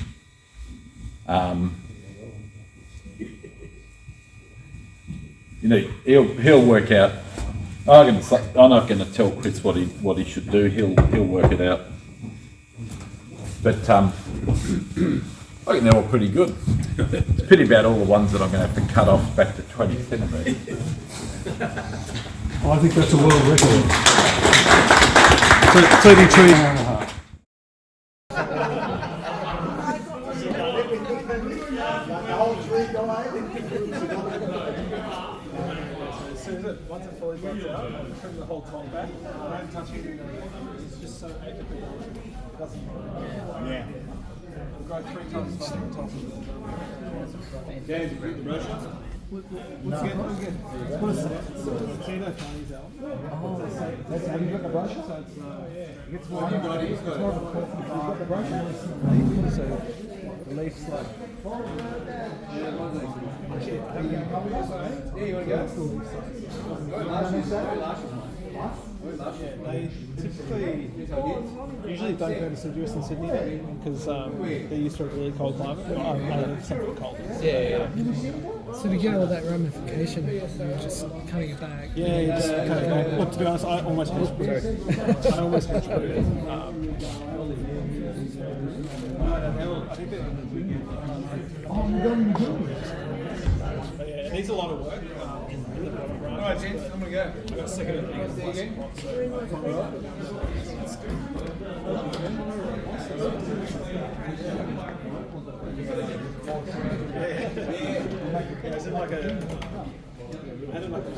You know, he'll work out. I'm not going to tell Chris what he should do. He'll work it out. But I think they're all pretty good. It's a pity about all the ones that I'm going to have to cut off back to 20 centimetres. I think that's a world record. 33. Once it fully blends out, I'm trim the whole top back. I don't touch it. It's just so actively. It doesn't. Yeah. I've grown 3 times faster on top of it. Yeah, you bring the brush up. What's again? What is that? It's Tino Tony's album. Oh, have you got the brush? So it's, it gets more. It's more of a curve. You've got the brush and it's leaf, so the leaf's like. Actually, yeah, you want to go? That's the leaf size. Yeah, they typically usually don't go deciduous in Sydney because they're used to a really cold climate. I live something cold. Yeah. So to get all that ramification, you're just cutting it back. Yeah, you just cut it back. Look, to be honest, I almost pitch put it. I almost pitch put it. I think that. But yeah, it needs a lot of work. Alright, gents, I'm gonna go. I got sick of it being a plastic box, Yeah, it's in like a. I had it like a.